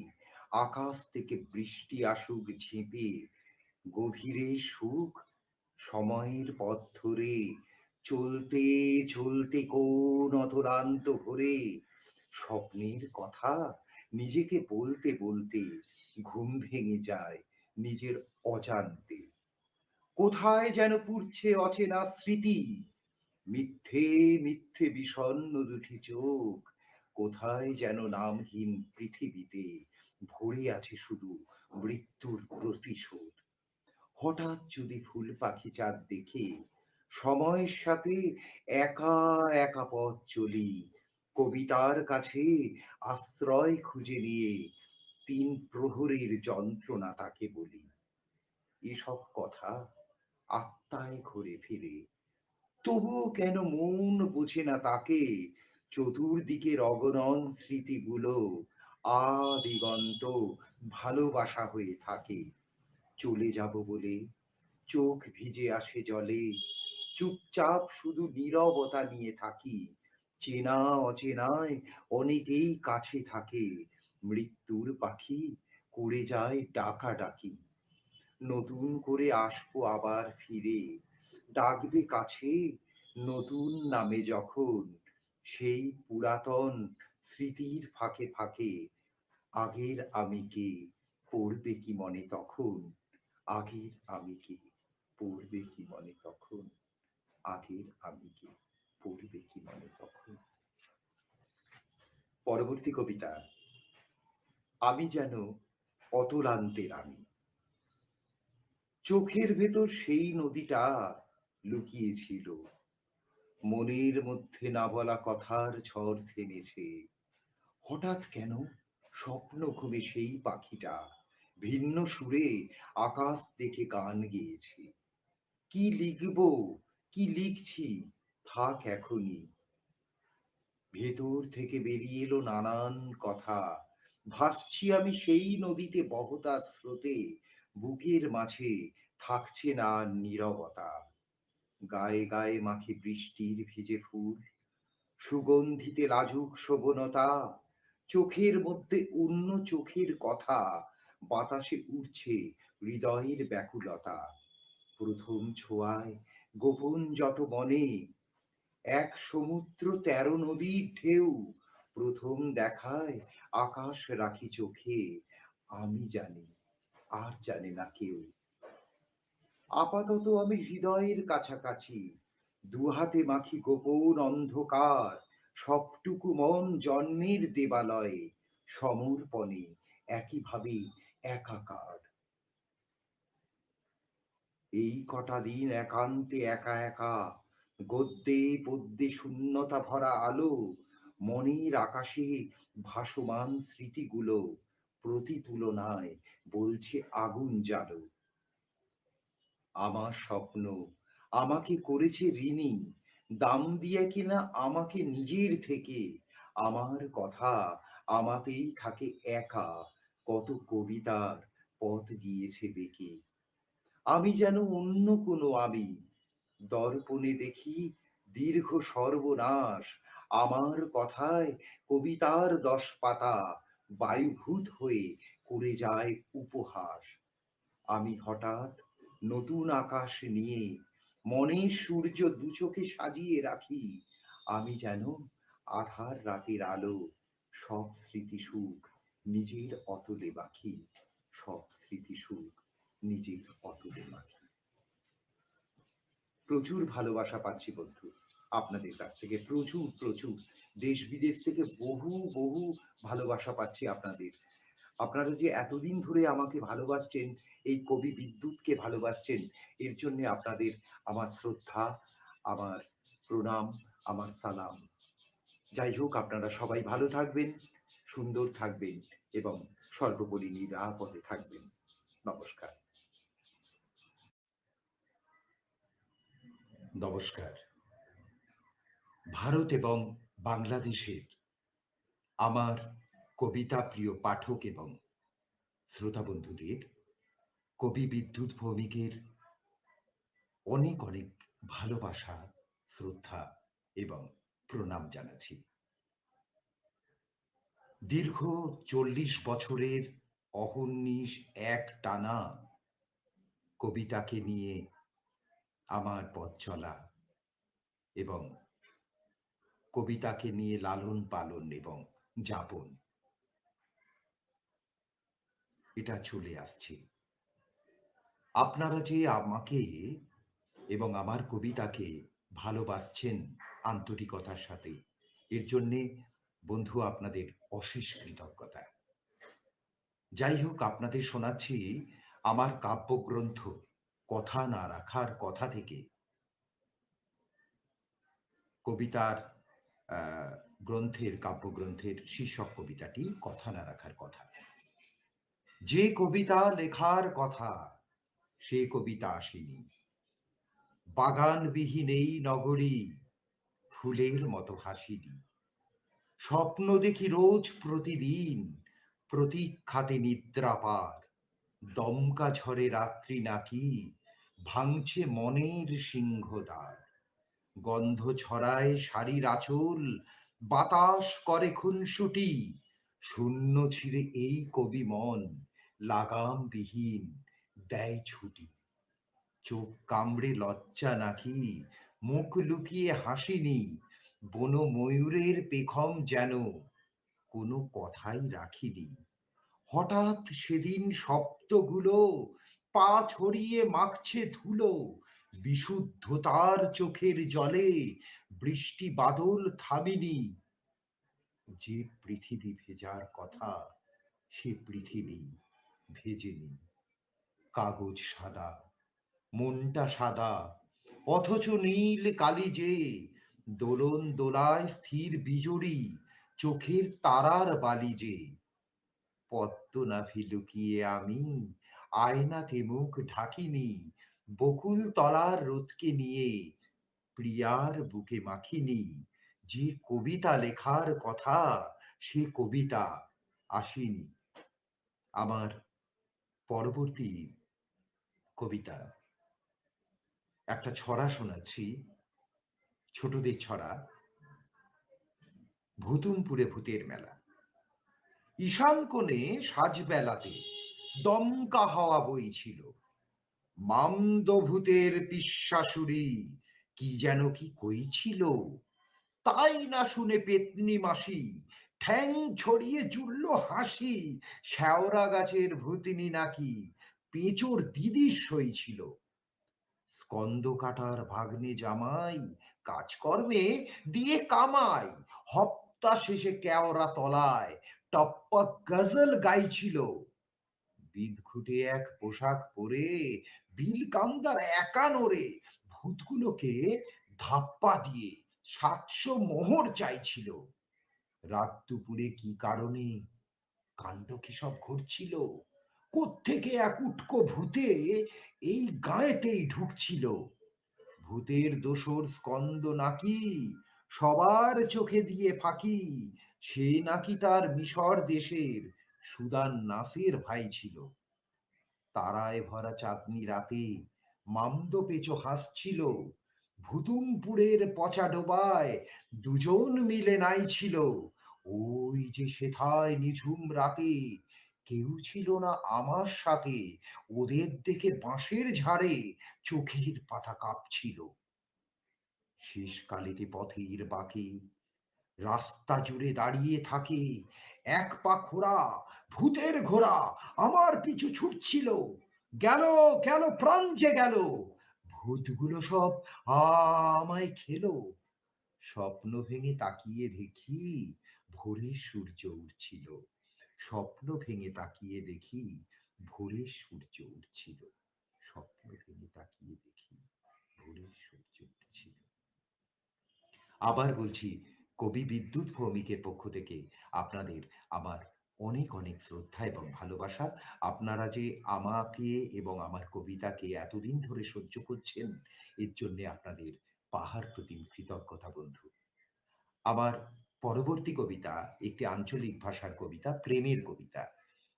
আকাশ থেকে বৃষ্টি আসুক ঝেঁপে, গভীরে সুখ সময়ের পথ ধরে, চলতে চলতে কোন অতলান্ত ভরে, স্বপ্নের কথা নিজেকে বলতে বলতে ঘুম ভেঙে যায় নিজের অজান্তে। কোথায় যেন পুড়ছে অচেনা স্মৃতি, মিথ্যে মিথ্যে বিষণ্ণ দুটি চোখ, কোথায় যেন নামহীন পৃথিবীতে ভরে আছে শুধু মৃত্যুর প্রতিশোধ। হঠাৎ যদি ফুল পাখি চাঁদ দেখে, সময়ের সাথে একা একা পথ চলি, কবিতার কাছে আশ্রয় খুঁজে নিয়ে 3 প্রহরের যন্ত্রণা তাকে বলি। এসব কথা আত্মায় ঘুরে ফিরে, তবুও কেন মন বোঝে না তাকে, চতুর্দিকের অগণন স্মৃতিগুলো আদিগন্ত ভালোবাসা হয়ে থাকে। চলে যাব বলে চোখ ভিজে আসে জলে, চুপচাপ শুধু নীরবতা নিয়ে থাকি। চেনা অচেনায় অনেকেই কাছে থাকে, মৃত্যুর পাখি করে যায় ডাকাডাকি। নতুন করে আসবো আবার ফিরে, ডাকবে কাছে নতুন নামে যখন, সেই পুরাতন স্মৃতির ফাঁকে ফাঁকে আগের আমি কে পড়বে কি মনে তখন, আগের আমি কে পড়বে কি মনে তখন, আগের আমি কে পড়বে কি মনে তখন। পরবর্তী কবিতা, আমি যেন অতলান্তের আমি। চোখের ভেতর সেই নদীটা লুকিয়েছিল, মনের মধ্যে না বলা কথার ঝড় থেমেছে। হঠাৎ কেন স্বপ্ন ঘুমে সেই পাখিটা ভিন্ন সুরে আকাশ দেখে গান গেয়েছে। কি লিখবো, কি লিখছি, থাক এখনই। ভেতর থেকে বেরিয়ে এলো নানান কথা, ভাসছি আমি সেই নদীতে বহতা স্রোতে, বুকের মাঝে থাকছে না আর নীরবতা। গায়ে গায়ে মাখে বৃষ্টির ভিজে ফুল, সুগন্ধিতে লাজুক শোভনতা, চোখের মধ্যে অন্য চোখের কথা, বাতাসে উড়ছে হৃদয়ের ব্যাকুলতা। প্রথম ছোঁয়ায় গোপন যত মনে, এক সমুদ্র ১৩ নদীর ঢেউ, প্রথম দেখায় আকাশ রাখি চোখে, আমি জানি আর জানে না কেউ। আপাতত আমি হৃদয়ের কাছাকাছি, দুহাতে মাখি গোপন অন্ধকার, সবটুকু মন জন্মের দেবালয়ে, সমর্পণে একইভাবে একাকার। এই কটা দিন একান্তে একা একা, গদ্যে পদ্যে শূন্যতা ভরা আলো, মনের আকাশে ভাসমান স্মৃতিগুলো প্রতি তুলনায় বলছে আগুন জ্বালো। আমার স্বপ্ন আমাকে করেছে ঋণী, দাম দিয়ে কিনা আমাকে নিজের থেকে। আমার কথা আমাতেই থাকে একা, কত কবিতার পথ গিয়েছে বেঁকে। আমি যেন অন্য কোনো আমি, দর্পণে দেখি দীর্ঘ সর্বনাশ। আমার কথায় কবিতার ১০ পাতা বায়ুভূত হয়ে করে যায় উপহাস। আমি হঠাৎ নতুন আকাশ নিয়ে মনের সূর্য দু চোখে সাজিয়ে রাখি। আমি যেন আধার রাতের আলো, সব স্মৃতি সুখ নিজের অতলে মাখি, সব স্মৃতি সুখ নিজের অতলে মাখি। প্রচুর ভালোবাসা পাচ্ছি বন্ধু আপনাদের কাছ থেকে, প্রচুর প্রচুর, দেশ বিদেশ থেকে বহু বহু ভালোবাসা পাচ্ছি আপনাদের। আপনারা যে এতদিন ধরে আমাকে ভালোবাসছেন, এই কবি বিদ্যুৎকে ভালোবাসছেন, এর জন্য আপনাদের আমার শ্রদ্ধা, আমার প্রণাম, আমার সালাম। যাই হোক, আপনারা সবাই ভালো থাকবেন, সুন্দর থাকবেন এবং সর্বোপরি নিরাপদে থাকবেন। নমস্কার। নমস্কার। ভারত এবং বাংলাদেশের আমার কবিতা প্রিয় পাঠক এবং শ্রোতা বন্ধুদের কবি বিদ্যুৎ ভৌমিকের অনেক অনেক ভালোবাসা, শ্রদ্ধা এবং প্রণাম জানাচ্ছি। দীর্ঘ ৪০ বছরের অহর্নিশ এক টানা কবিতাকে নিয়ে আমার পথ চলা এবং কবিতাকে নিয়ে লালন পালন এবং যাপন, এটা চলে আসছে। আপনারা যে আমাকে এবং আমার কবিতাকে ভালোবাসছেন আন্তরিকতার সাথে, এর জন্যে বন্ধু আপনাদের অশেষ কৃতজ্ঞতা। যাই হোক, আপনাদের শোনাচ্ছি আমার কাব্যগ্রন্থ কথা না রাখার কথা থেকে, কবিতার কাব্যগ্রন্থের শীর্ষক কবিতাটি কথা না রাখার কথা। যে কবিতা লেখার কথা সে কবিতা আসেনি, বাগানবিহীন এই নগরী ফুলের মতো হাসিনি। স্বপ্ন দেখি রোজ প্রতিদিন, প্রতীক্ষাতে নিদ্রা পার, দমকা ঝড়ে রাত্রি নাকি ভাঙছে মনের সিংহদ্বার। গন্ধ ছড়ায় শাড়ির আঁচল, বাতাস করে খুনসুটি। শূন্য ছিঁড়ে এই কবি মন লাগামবিহীন দেয় ছুটি। চোখ কামড়ে লজ্জা নাকি, মুখ লুকিয়ে হাসিনি, বন ময়ূরের পেখম যেন কোনো কথাই রাখিনি। হঠাৎ সেদিন শব্দগুলো পা ছড়িয়ে মাখছে ধুলো, বিশুদ্ধতার চোখের জলে বৃষ্টি বাদল থামিনি। যে পৃথিবী ভেজার কথা সে পৃথিবী ভেজেনি। কাগজ সাদা, মনটা সাদা, অথচ নীল কালি যে দোলন দোলায় স্থির বিজড়ি, চোখের তারার বালি যে। পদ্মনাভি লুকিয়ে আমি আয়নাতে মুখ ঢাকিনি, বকুল তলার রোদকে নিয়ে প্রিয়ার বুকে মাখিনি। যে কবিতা লেখার কথা সে কবিতা আসেনি। আমার পরবর্তী কবিতা একটা ছড়া শোনাচ্ছি, ছোটদের ছড়া। ভূতুমপুরে ভূতের মেলা। ঈশান কোণে সাজবেলাতে দমকা হাওয়া বইছিল, মামদভূতের পিশাশুড়ি কি যেন কি কইছিল। তাই না শুনে পেতনি মাসি ঠ্যাং ছড়িয়ে জুড়ল হাসি। শেওড়া গাছের ভূতিনি নাকি পেঁচোর দিদির সইছিল। স্কন্দ কাটার ভাগ্নে জামাই কাজকর্মে দিয়ে কামাই, হপ্তা শেষে কেওড়া তলায় টপ্পা গজল গাইছিল। বিদঘুটে এক পোশাক পরে বিলকান্দার একা নড়ে ভূতগুলোকে ধাপ্পা দিয়ে 700 মোহর চাইছিল। রাত দুপুরে কি কারণে কাণ্ড কি সব ঘটছিল, কোত্থেকে এক উটকো ভূতে এই গায়েতেই ঢুকছিল। ভূতের দোসর স্কন্দ নাকি সবার চোখে দিয়ে ফাঁকি, সে নাকি তার মিশর দেশের সুদান নাসের ভাই ছিল। তারায় ভরা চাঁদনি রাতে মামদো পেঁচো হাসছিল, ভুতুমপুরের পচা ডোবায় দুজন মিলে নাই ছিল। ওই যে সেথায় নিঝুম রাতে কেউ ছিল না আমার সাথে, ওদের দেখে বাঁশের ঝাড়ে চোখের পাতা কাঁপছিল। শেষকালেতে পথের বাঁকে রাস্তা জুড়ে দাঁড়িয়ে থাকে এক পা খোড়া ভূতের ঘোড়া, আমার পিছু ছুটছিল। গেল গেল প্রাণ যে গেল, ভূতগুলো সব আমায় খেলো। স্বপ্ন ভেঙে তাকিয়ে দেখি ভোরের সূর্য উঠছিল। স্বপ্ন ভেঙে তাকিয়ে দেখি ভোরের সূর্য উঠছিল। স্বপ্ন ভেঙে তাকিয়ে দেখি ভোরের সূর্য উঠছিল। আবার বলছি, কবি বিদ্যুৎ ভৌমিকের পক্ষ থেকে আপনাদের আমার অনেক অনেক শ্রদ্ধা এবং ভালোবাসা। আপনারা যে আমাকে এবং আমার কবিতাকে এতদিন ধরে সহ্য করছেন, এর জন্য আপনাদের পাহাড় প্রতিম কৃতজ্ঞতা বন্ধু। আমার পরবর্তী কবিতা একটি আঞ্চলিক ভাষার কবিতা, প্রেমের কবিতা।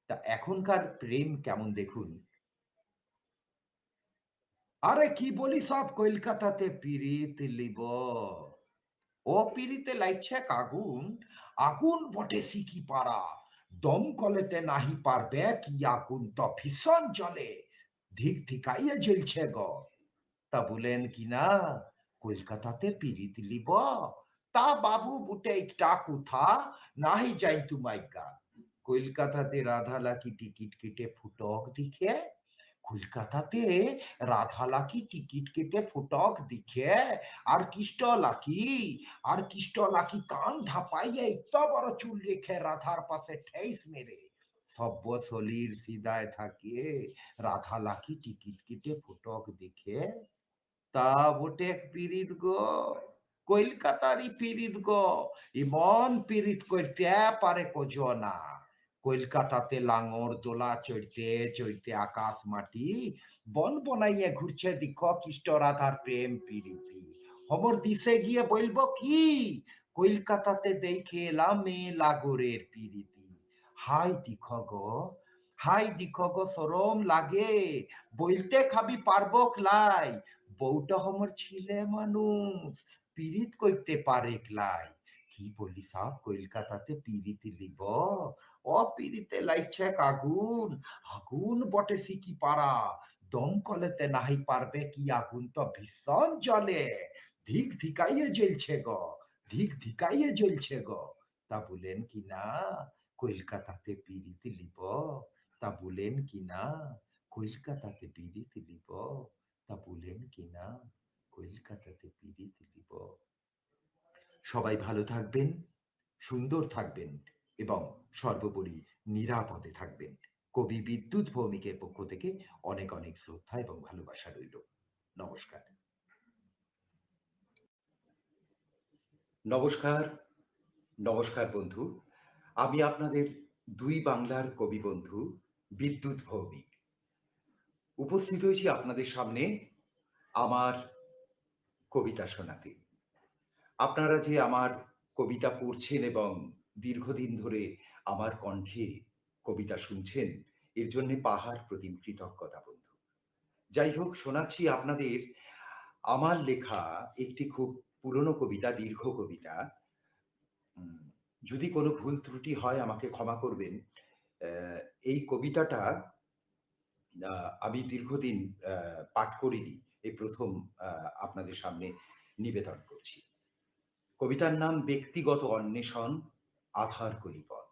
তা এখনকার প্রেম কেমন দেখুন। আরে কি বলি সব কলকাতাতে পিরিত লিব, ও পিড়িতে লাইছে আগুন, আগুন বটে সিকি পাড়া, দমকলেতে নাহি পারবে কি আগুন তো ভীষণ জলে, ধিক ধিকাইয়ে জ্বলছে গো। তা বলেন কি না কলকাতাতে পিরিত লিব, তা বাবু বুটে একটা কোথা নাহি যাই তুমাইকা। কলকাতাতে রাধা লাকি টিকিট কেটে ফুটক দিখে, কলকাতাতে রাধা লাকি টিকিট কেটে ফুটক দিখে, আর কৃষ্ট লাকি আর কৃষ্ট লাকি কান ধাপাইয়ে এত বড় চুল রেখে রাধার পাশে ঠেস মেরে সব্য সলির সিদায় থাকে রাধা লাকি টিকিট কেটে ফুটক দেখে। তা বটে পীড়িত গো, কলকাতারই পীড়িত গো, ইমন পীড়িত করতে পারে কজনা। কলকাতাতে লাঙর দোলা চড়তে চড়তে আকাশ মাটি বন বনাইয়ে ঘুরছে দেখো কৃষ্ট রাধার প্রেম পীড়িতি। খবর দিছে গিয়ে বলবো কি, কলকাতাতে দেখে এলাম মেয়ে লাগরের পীড়িতি। হাই দেখো গো, হাই দিখগ সরম লাগে, বলতে খাবি পারবো ক্লাই, বউটা হমর ছিলে মানুষ, পিরিত করতে পারে ক্লাই। কি বলি সাব, কলকাতাতে পিরিতি লিব, অপিরিতে লাইছে আগুন, আগুন বটে সিকি পাড়া, দমকলেতে নাহি পারবে কি আগুন তো ভীষণ জ্বলে, ধিক ধিকাইয়ে জ্বলছে গো, ধিক ধিকাইয়ে জ্বলছে গো। তা বলেন কি না কলকাতাতে পিরিতি লিব, তা বলেন কি না কলকাতাতে পিরিতি লিব, তা বলেন কি না কলকাতাতে পিরিতি লিব। সবাই ভালো থাকবেন, সুন্দর থাকবেন এবং সর্বোপরি নিরাপদে থাকবেন। কবি বিদ্যুৎ ভৌমিকের পক্ষ থেকে অনেক অনেক শ্রদ্ধা এবং ভালোবাসা রইল। নমস্কার। নমস্কার, নমস্কার বন্ধু। আমি আপনাদের দুই বাংলার কবি বন্ধু বিদ্যুৎ ভৌমিক। উপস্থিত হয়েছি আপনাদের সামনে আমার কবিতা শোনাতে। আপনারা যে আমার কবিতা পড়ছেন এবং দীর্ঘদিন ধরে আমার কণ্ঠে কবিতা শুনছেন, এর জন্য পাহাড় প্রতিম কৃতজ্ঞতা বন্ধু। যাই হোক, শোনাচ্ছি আপনাদের আমার লেখা একটি খুব পুরনো কবিতা, দীর্ঘ কবিতা। যদি কোনো ভুল ত্রুটি হয় আমাকে ক্ষমা করবেন। এই কবিতাটা আমি দীর্ঘদিন পাঠ করিনি, এই প্রথম আপনাদের সামনে নিবেদন করছি। কবিতার নাম ব্যক্তিগত অন্বেষণ, আধার কলিপথ।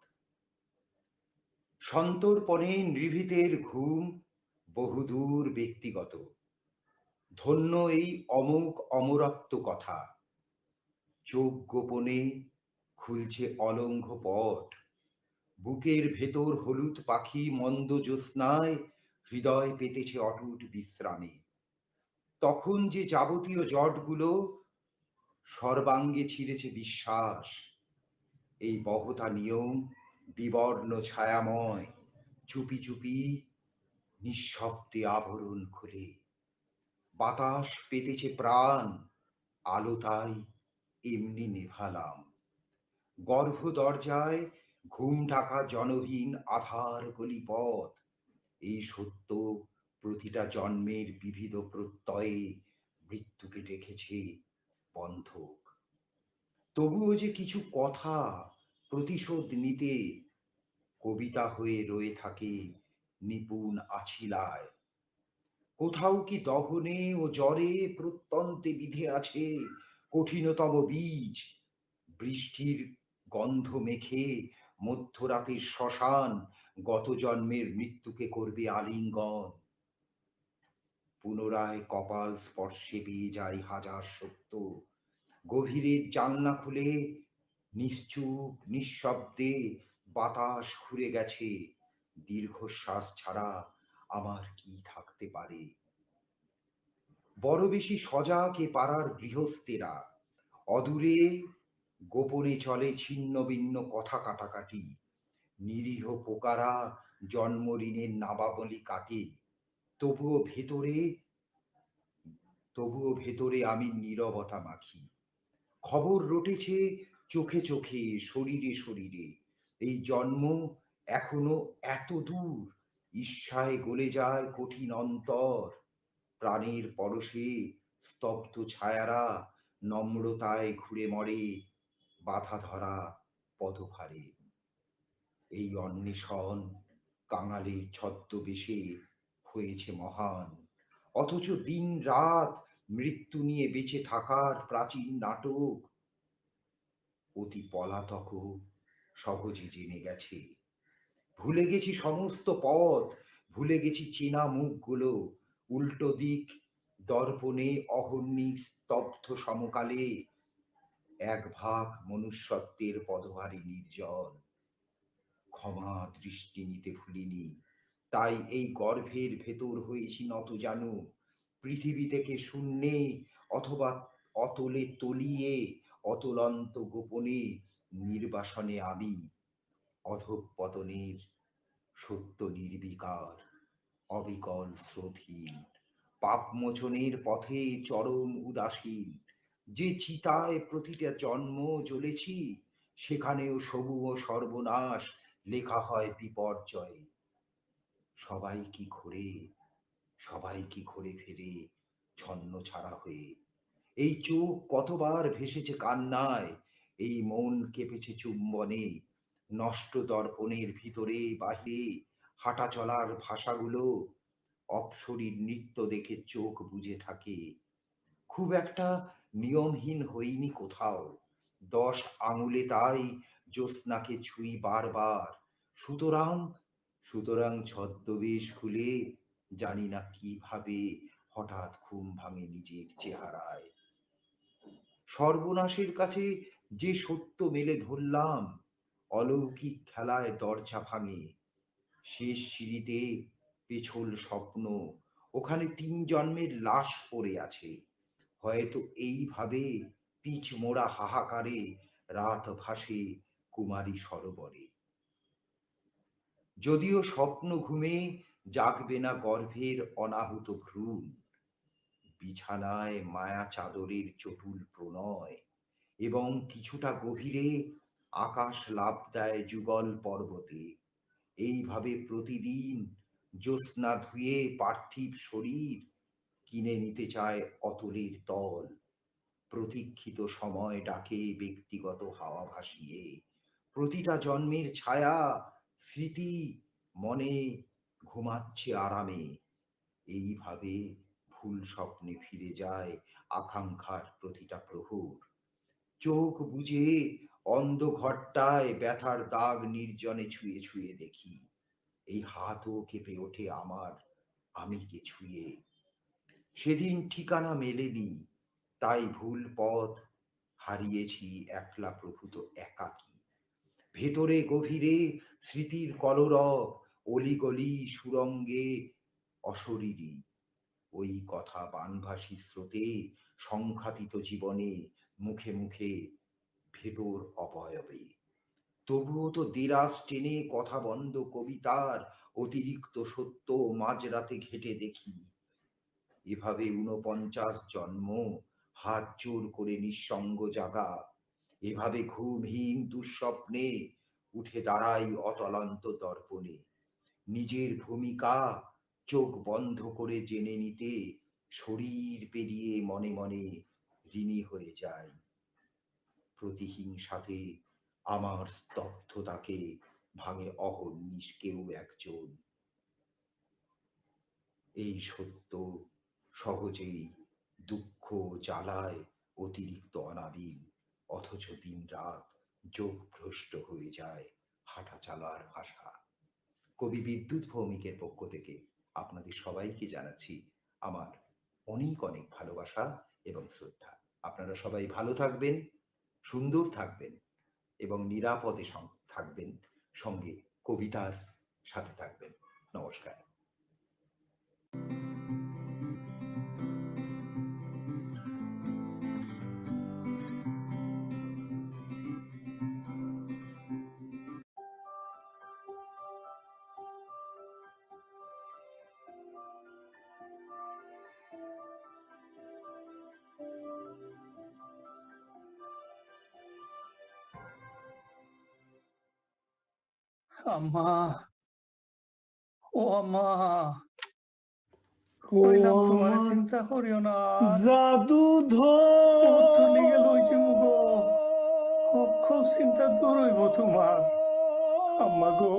সন্তর্পণে নৃভীতের ঘুম বহুদূর ব্যক্তিগত, ধন্য এই অমোঘ অমরত্ব কথা, চোখ গোপনে খুলছে অলঙ্ঘ পট, বুকের ভেতর হলুদ পাখি মন্দ জ্যোৎস্নায় হৃদয় পেতেছে অটুট বিশ্রামে। তখন যে যাবতীয় জটগুলো সর্বাঙ্গে ছিঁড়েছে বিশ্বাস, এই বহতা নিয়ম বিবর্ণ ছায়াময়, চুপি চুপি নিঃশব্দে আবরণ খুলে বাতাস পেতেছে প্রাণ, আলো তাই এমনি নেভালাম। গর্ভ দরজায় ঘুম ঢাকা জনহীন আধার গলিপথ, এই সত্য প্রতিটা জন্মের বিবিধ প্রত্যয়ে মৃত্যুকে রেখেছে বন্ধক। তবুও যে কিছু কথা প্রতিশোধ নিতে কবিতা হয়ে রয়ে থাকে নিপুণ আছিলায়। কোথাও কি দহনে ও জ্বরে প্রত্যন্তে বিধে আছে কঠিনতম বীজ, বৃষ্টির গন্ধ মেখে মধ্যরাতের শ্মশান গত জন্মের মৃত্যুকে করবে আলিঙ্গন। পুনরায় কপাল স্পর্শে পেয়ে যায় হাজার সত্য, গভীরের জানলা খুলে নিশ্চুপ নিঃশব্দে বাতাস ঘুরে গেছে, দীর্ঘশ্বাস ছাড়া আমার কি থাকতে পারে। বড় বেশি সজাগ এ পাড়ার গৃহস্থেরা, অদূরে গোপনে চলে ছিন্ন ভিন্ন কথা কাটাকাটি, নিরীহ পোকারা জন্ম ঋণের নাবাবলি কাটে। তবুও ভেতরে তবুও ভেতরে আমি নীরবতা মাখি। খবর রটেছে চোখে চোখে, শরীরে শরীরে, এই জন্ম এখনো এত দূর, ঈর্ষায় গলে যায় কঠিন অন্তর, প্রাণের পরশে স্তব্ধ ছায়ারা নম্রতায় ঘুরে মরে বাধা ধরা পদভারে। এই অন্বেষণ কাঙালির ছদ্মবেশে হয়েছে মহান, অথচ দিন রাত মৃত্যু নিয়ে বেঁচে থাকার প্রাচীন নাটক অতি পলাতক সহজে জেনে গেছে। ভুলে গেছি সমস্ত পথ, ভুলে গেছি চেনা মুখগুলো, উল্টো দিক দর্পণে অহর্নিশ স্তব্ধ সমকালে এক ভাগ মনুষ্যত্বের পদভারী নির্জন। ক্ষমা দৃষ্টি নিতে ভুলিনি, তাই এই গর্ভের ভেতর হয়েছি নত জানু, পৃথিবী থেকে শূন্যে অথবা অতলে তলিয়ে অতলন্ত গোপনে নির্বাসনে আমি অধঃপতনের সত্য নির্বিকার, অবিকল স্রোতহীন, পাপমোচনের পথে চরম উদাসীন। যে চিতায় প্রতিটা জন্ম জ্বলেছি, সেখানেও সমূহ সর্বনাশ লেখা হয় বিপর্যয়ে। সবাই কি ঘোরে, সবাই কি ঘোরে ফেরে ছন্ন ছাড়া হয়ে। এই চোখ কতবার ভেসেছে কান্নায়, এই মন কেঁপেছে চুম্বনে। নষ্ট দর্পণের ভিতরে বাহিরে হাঁটা চলার ভাষাগুলো অপসরীর নৃত্য দেখে চোখ বুজে থাকে। খুব একটা নিয়মহীন হইনি কোথাও, 10 আঙুলে তাই জ্যোৎস্নাকে ছুঁই বারবার। সুতরাং সুতরাং ছদ্মবেশ খুলে জানি না কিভাবে হঠাৎ ঘুম ভাঙে নিজের চেহারায়। সর্বনাশের কাছে যে সত্য মেলে ধরলাম, অলৌকিক খেলায় দরজা ভাঙে। শেষ সিঁড়িতে পেছল স্বপ্ন, ওখানে 3 জন্মের লাশ পড়ে আছে। হয়তো এইভাবে পিচ মোড়া হাহাকারে রাত ভাসে কুমারী সরোবরে। যদিও স্বপ্ন ঘুমে জাগবে না গর্ভের অনাহুত ভ্রূণ, বিছানায় মায়া চাদরের চটুল প্রণয়, এবং কিছুটা গভীরে আকাশ লাফ দেয় যুগল পর্বতে। এইভাবে প্রতিদিন জ্যোৎস্না ধুয়ে পার্থিব শরীর কিনে নিতে চায় অতলের তল। প্রতীক্ষিত সময় ডাকে ব্যক্তিগত হাওয়া ভাসিয়ে। প্রতিটা জন্মের ছায়া স্মৃতি মনে ঘুমাচ্ছে আরামে। এইভাবে ভুল স্বপ্নে ফিরে যায় আকাঙ্ক্ষার প্রতিটা প্রহর। চোখ বুজে অন্ধ ঘরটায় ব্যথার দাগ নির্জনে ছুঁয়ে ছুঁয়ে দেখি। এই হাতও কেঁপে ওঠে আমার আমিকে ছুঁয়ে। সেদিন ঠিকানা মেলেনি, তাই ভুল পথ হারিয়েছি একলা প্রভূত একাকী। ভেতরে গভীরে স্মৃতির কলরব, অলিগলি সুরঙ্গে অশরীরী। ওই কথা বানভাসী স্রোতে সংখ্যাতীত জীবনে মুখে মুখে ভেতর অবয়বে। তবুও তো দেরাজ টেনে কথা বন্ধ কবিতার অতিরিক্ত সত্য মাঝরাতে ঘেটে দেখি। এভাবে ৪৯ জন্ম হাত জোর করে নিঃসঙ্গ জাগা, এভাবে ঘুমহীন দুঃস্বপ্নে উঠে দাঁড়াই অতলান্ত দর্পণে। নিজের ভূমিকা চোখ বন্ধ করে জেনে নিতে শরীর পেরিয়ে মনে মনে ঋণী হয়ে যায়। প্রতিহিংসাতে আমার স্তব্ধতাকে ভাঙে অহর্নিশ কেউ একজন। এই সত্য সহজেই দুঃখ জ্বালায় অতিরিক্ত অনাবিল, অথচ দিন রাত যোগভ্রষ্ট হয়ে যায় হাঁটা চালার ভাষা। কবি বিদ্যুৎ ভৌমিকের পক্ষ থেকে আপনাদের সবাইকে জানাচ্ছি আমার অনেক অনেক ভালোবাসা এবং শ্রদ্ধা। আপনারা সবাই ভালো থাকবেন, সুন্দর থাকবেন এবং নিরাপদে থাকবেন, সঙ্গে কবিতার সাথে থাকবেন। নমস্কার। আম্মা, ও আম্মা, ও কইলাম তোমার আমার চিন্তা করিও না। জাদুধর চলে গেল ওই যে মুগো, অক্ষর চিন্তা দূর হইব তোমার। আম্মা গো,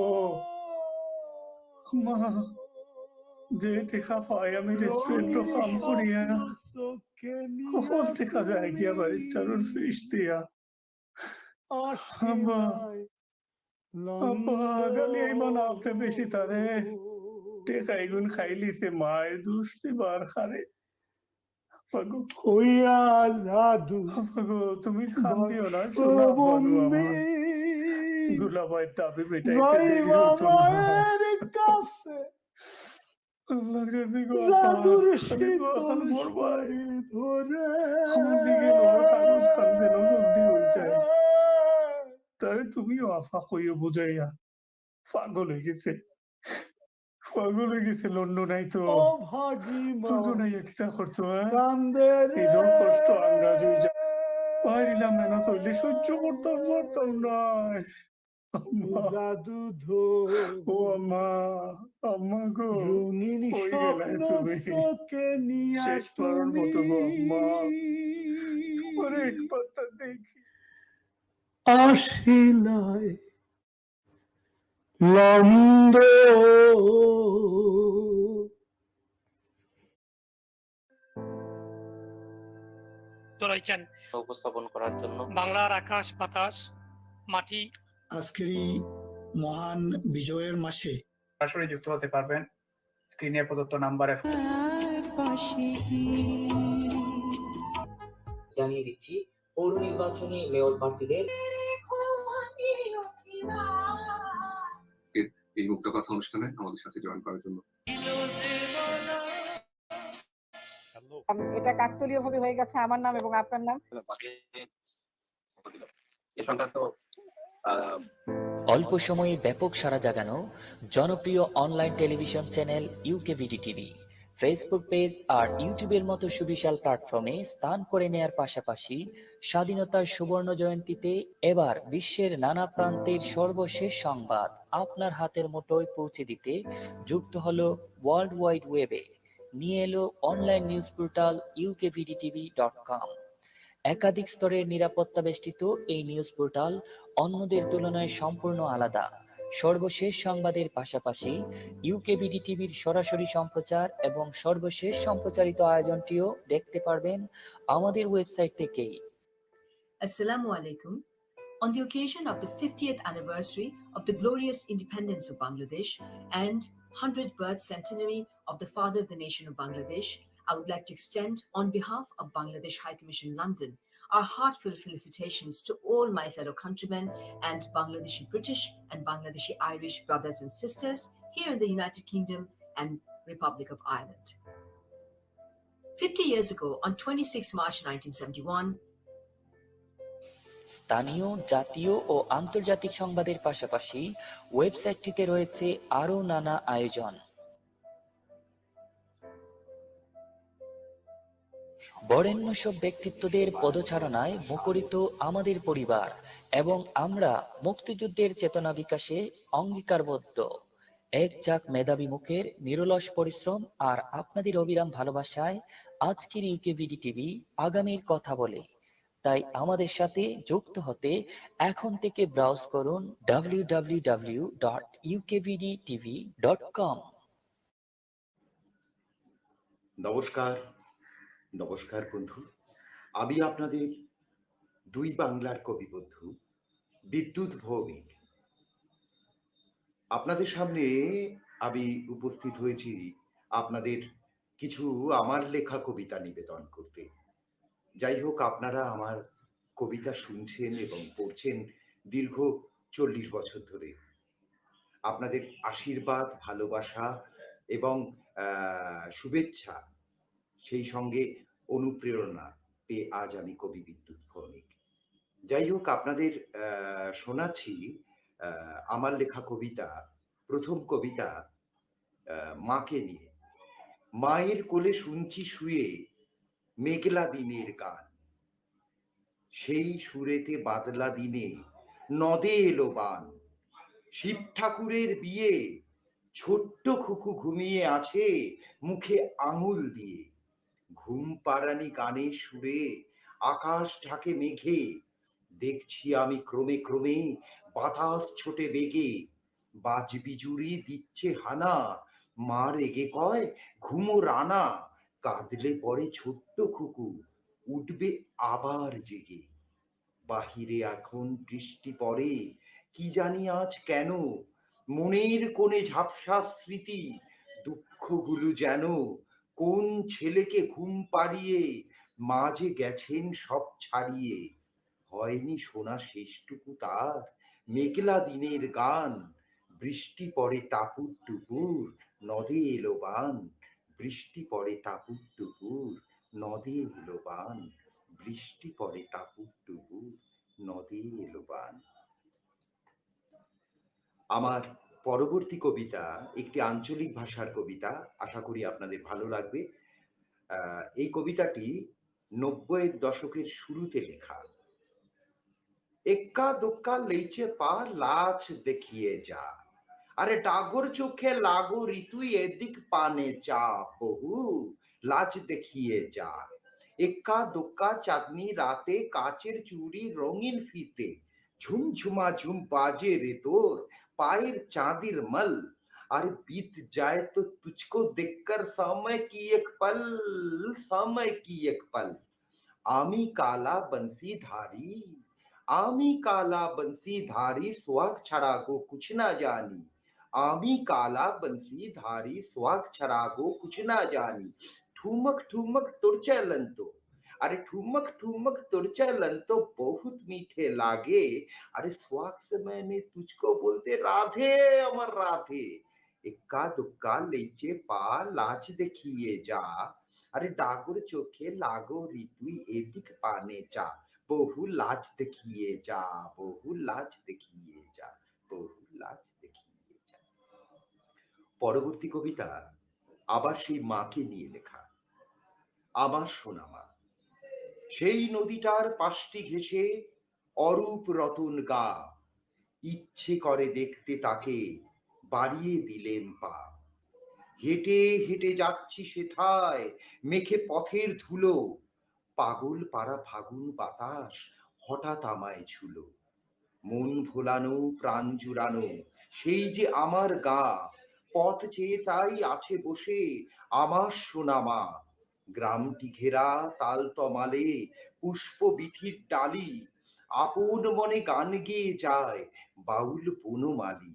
আম্মা, যে টেকা পাই আমি রেস্টুরেন্টে কাম করিয়া, কখন টেকা যায় গিয়া ব্যারিস্টারের ফিস দিয়া। আম্মা, আব্বা গালি আইবা না আপনি বেশি তারে। টেকা এগুন খাইলিছে মায়ের দুষ্টি বার খারে। আব্বা হইয়া জাদু গো, তুমি কান্দিও না, শোনা বানু আমার। বন্দি দুলাভাইয়ের দাবি বেটাইতে দেরি যাইবা হইতো না। মায়ের কাছে আল্লাহর কাছে গো আপা, জাদুর খালি গো এখন শীতল মরবাই। শরীর ধরে আমার লিগে লোর কাগজ খান যেন জলদি হয়ে যায়। তারে তুমিও আফা কইও বুঝাইয়া। পাগল হয়ে গেছে, পাগল হয়ে গেছে। লন্ডন নাই তো ও ভাগি মা লন্ডন আইয়া কিতা করতো, হ্যাঁ? কান্দে রে নিজের কষ্ট আন্দাজ হয়ে যায়। পারিলাম না, নইলে সহ্য করতাম পারতাম না। আম্মা জাদু ও আম্মা আম্মা গো রঙিন কই গেলে স্বপ্ন তুমি চোখে নিয়া শেষবারের তুমি মতো গো আম্মা তোমার একবার তা দেখি আসিলায় লন্দ রয়েছেন উপস্থাপন করার জন্য বাংলার আকাশ বাতাস মাটি আজকের এই মহান বিজয়ের মাসে সরাসরি যুক্ত হতে পারবেন স্ক্রিনে প্রদত্ত নাম্বারে। জানিয়ে দিচ্ছি পৌর নির্বাচনে মেয়র প্রার্থীদের এই মুক্ত কথা অনুষ্ঠানে আমাদের সাথে জয়েন করার জন্য। এটা কাকতালীয় ভাবে হয়ে গেছে আমার নাম এবং আপনার নাম। অল্প সময়ে ব্যাপক সাড়া জাগানো জনপ্রিয় online television channel UKVD TV Facebook page আর ইউটিউবের মতো সুবিশাল প্ল্যাটফর্মে স্থান করে নেয়ার পাশাপাশি স্বাধীনতার সুবর্ণ জয়ন্তীতে এবার বিশ্বের নানা প্রান্তের সর্বশেষ সংবাদ আপনার হাতের মুঠোয় পৌঁছে দিতে যুক্ত হলো ওয়ার্ল্ড ওয়াইড ওয়েবে। নিয়ে এলো অনলাইন নিউজ পোর্টাল ukvdtv.com। একাধিক স্তরের নিরাপত্তা বেষ্টিত এই নিউজ পোর্টাল অন্যদের তুলনায় সম্পূর্ণ আলাদা। সর্বশেষ সংবাদের পাশাপাশি ইউকেভিডি টিভির সরাসরি সম্প্রচার এবং সর্বশেষ সম্প্রচারিত আয়োজনটিও দেখতে পারবেন আমাদের ওয়েবসাইট থেকেই। Assalamu alaikum. On the occasion of the 50th anniversary of the glorious independence of Bangladesh and 100th birth centenary of the father of the nation of Bangladesh, I would like to extend, on behalf of Bangladesh High Commission London, our heartfelt felicitations to all my fellow countrymen and Bangladeshi British and Bangladeshi Irish brothers and sisters here in the United Kingdom and Republic of Ireland. 50 years ago, on 26 March 1971, স্থানীয়, জাতীয় ও আন্তর্জাতিক সংবাদের পাশাপাশি ওয়েবসাইটটিতে রয়েছে আরও নানা আয়োজন। বরেণ্য সব ব্যক্তিত্বদের পদচারণায় মুখরিত আমাদের পরিবার এবং আমরা মুক্তিযুদ্ধের চেতনা বিকাশে অঙ্গীকারবদ্ধ। এক ঝাঁক মেধাবী মুখের নিরলস পরিশ্রম আর আপনাদের অবিরাম ভালোবাসায় আজকের ইউকেভিডি টিভি আগামীর কথা বলে। তাই আমাদের সাথে যুক্ত হতে এখন থেকে ব্রাউজ করুন www.ukvdtv.com। নমস্কার নমস্কার বন্ধু, আমি আপনাদের দুই বাংলার কবি বন্ধু বিদ্যুৎ ভৌমিক। আপনাদের সামনে আমি উপস্থিত হয়েছি আপনাদের কিছু আমার লেখা কবিতা নিবেদন করতে। যাই হোক, আপনারা আমার কবিতা শুনছেন এবং পড়ছেন দীর্ঘ 40 বছর ধরে। আপনাদের আশীর্বাদ, ভালোবাসা এবং শুভেচ্ছা, সেই সঙ্গে অনুপ্রেরণা পেয়ে আজ আমি কবি বিদ্যুৎ ভৌমিক। যাই হোক, আপনাদের শোনাচ্ছি আমার লেখা কবিতা। প্রথম কবিতা মাকে নিয়ে। মায়ের কোলে শুনছি শুয়ে মেঘলা দিনের গান, সেই সুরেতে বাদলা দিনে নদে এলো বান। শিব ঠাকুরের বিয়ে, ছোট্ট খুকু ঘুমিয়ে আছে মুখে আঙুল দিয়ে। ঘুম পাড়ানি গানের সুরে আকাশ ঢাকে মেঘে, দেখছি আমি ক্রমে ক্রমে বাতাস ছোটে বেগে। বাজ বিজুড়ি দিচ্ছে হানা, মা রেগে কয় ঘুমো রানা। কাঁদলে পরে ছোট্ট খুকু উঠবে আবার জেগে। বাহিরে এখন বৃষ্টি পড়ে, কি জানি আজ কেন। মনের কোণে ঝাপসা স্মৃতি, দুঃখগুলো যেন। কোন ছেলেকে ঘুম পাড়িয়ে মা যে গেছেন সব ছাড়িয়ে। হয়নি শোনা শেষটুকু তার মেঘলা দিনের গান। বৃষ্টি পড়ে টাপুর টুপুর, নদে এলো বান। বৃষ্টি পড়ে টাপুর টুপুর, নদে এলো বান। বৃষ্টি পড়ে টাপুর টুপুর, নদে এলো বান। আমার পরবর্তী কবিতা একটি আঞ্চলিক ভাষার কবিতা, আশা করি আপনাদের ভালো লাগবে। এই কবিতাটি 90-এর দশকের শুরুতে লেখা। এক্কা দোক্কা লেইচে পা লাচ দেখিয়ে যা, আরে ডাগর চোখে লাগো ঋতুই এদিক পানে চা, বহু লাজ দেখিয়ে যা। এক্কা দোক্কা চাঁদনি রাতে কাচের চুড়ি রঙিন ফিতে, ঝুমঝুমা ঝুম বাজে রে তোর পায়ের চাঁদির মল, আর बीत जाए तो तुझको देखकर समय की एक पल, समय की एक पल। आमी काला बंसी धारी, आमी काला बंसी धारी, सुहाग छड़ा गो कुछ ना जानी, आमी काला बंसी धारी, सुहाग छड़ा गो कुछ ना जानी। ठुमक ठुमक তোর চলন তো, আরে ঠুমক ঠুমক তোর চলন তো বহুত মিঠে লাগে, আরে সোহাগ সে मैंने तुझको बोलते রাধে আমার রাধে। এক্কা দোক্কা লেইচে পা লাজ দেখিয়ে যা, আরে ডাগর চোখে লাগো ঋতুই এদিক পানে চা, বহু লাজ দেখিয়ে যা, বহু লাজ দেখিয়ে যা, বহু লাজ দেখিয়ে যা। পরবর্তী কবিতা আবার সেই মাকে নিয়ে লেখা। আমার সোনা মা, সেই নদীটার পাশটি ঘেঁষে অরূপ রতন গা, ইচ্ছে করে দেখতে তাকে বাড়িয়ে দিলেম পা। হেঁটে হেঁটে যাচ্ছি সেথায় মেখে পথের ধুলো, পাগল পাড়া ফাগুন বাতাস হঠাৎ আমায় ছুলো। মন ভোলানো প্রাণ জুড়ানো সেই যে আমার গা, পথ চেয়ে চাই আছে বসে আমার সোনা মা। গ্রামটি ঘেরা তাল তমালে পুষ্প বিথির ডালি, আপন মনে গান গেয়ে যায় বাউল বনমালী।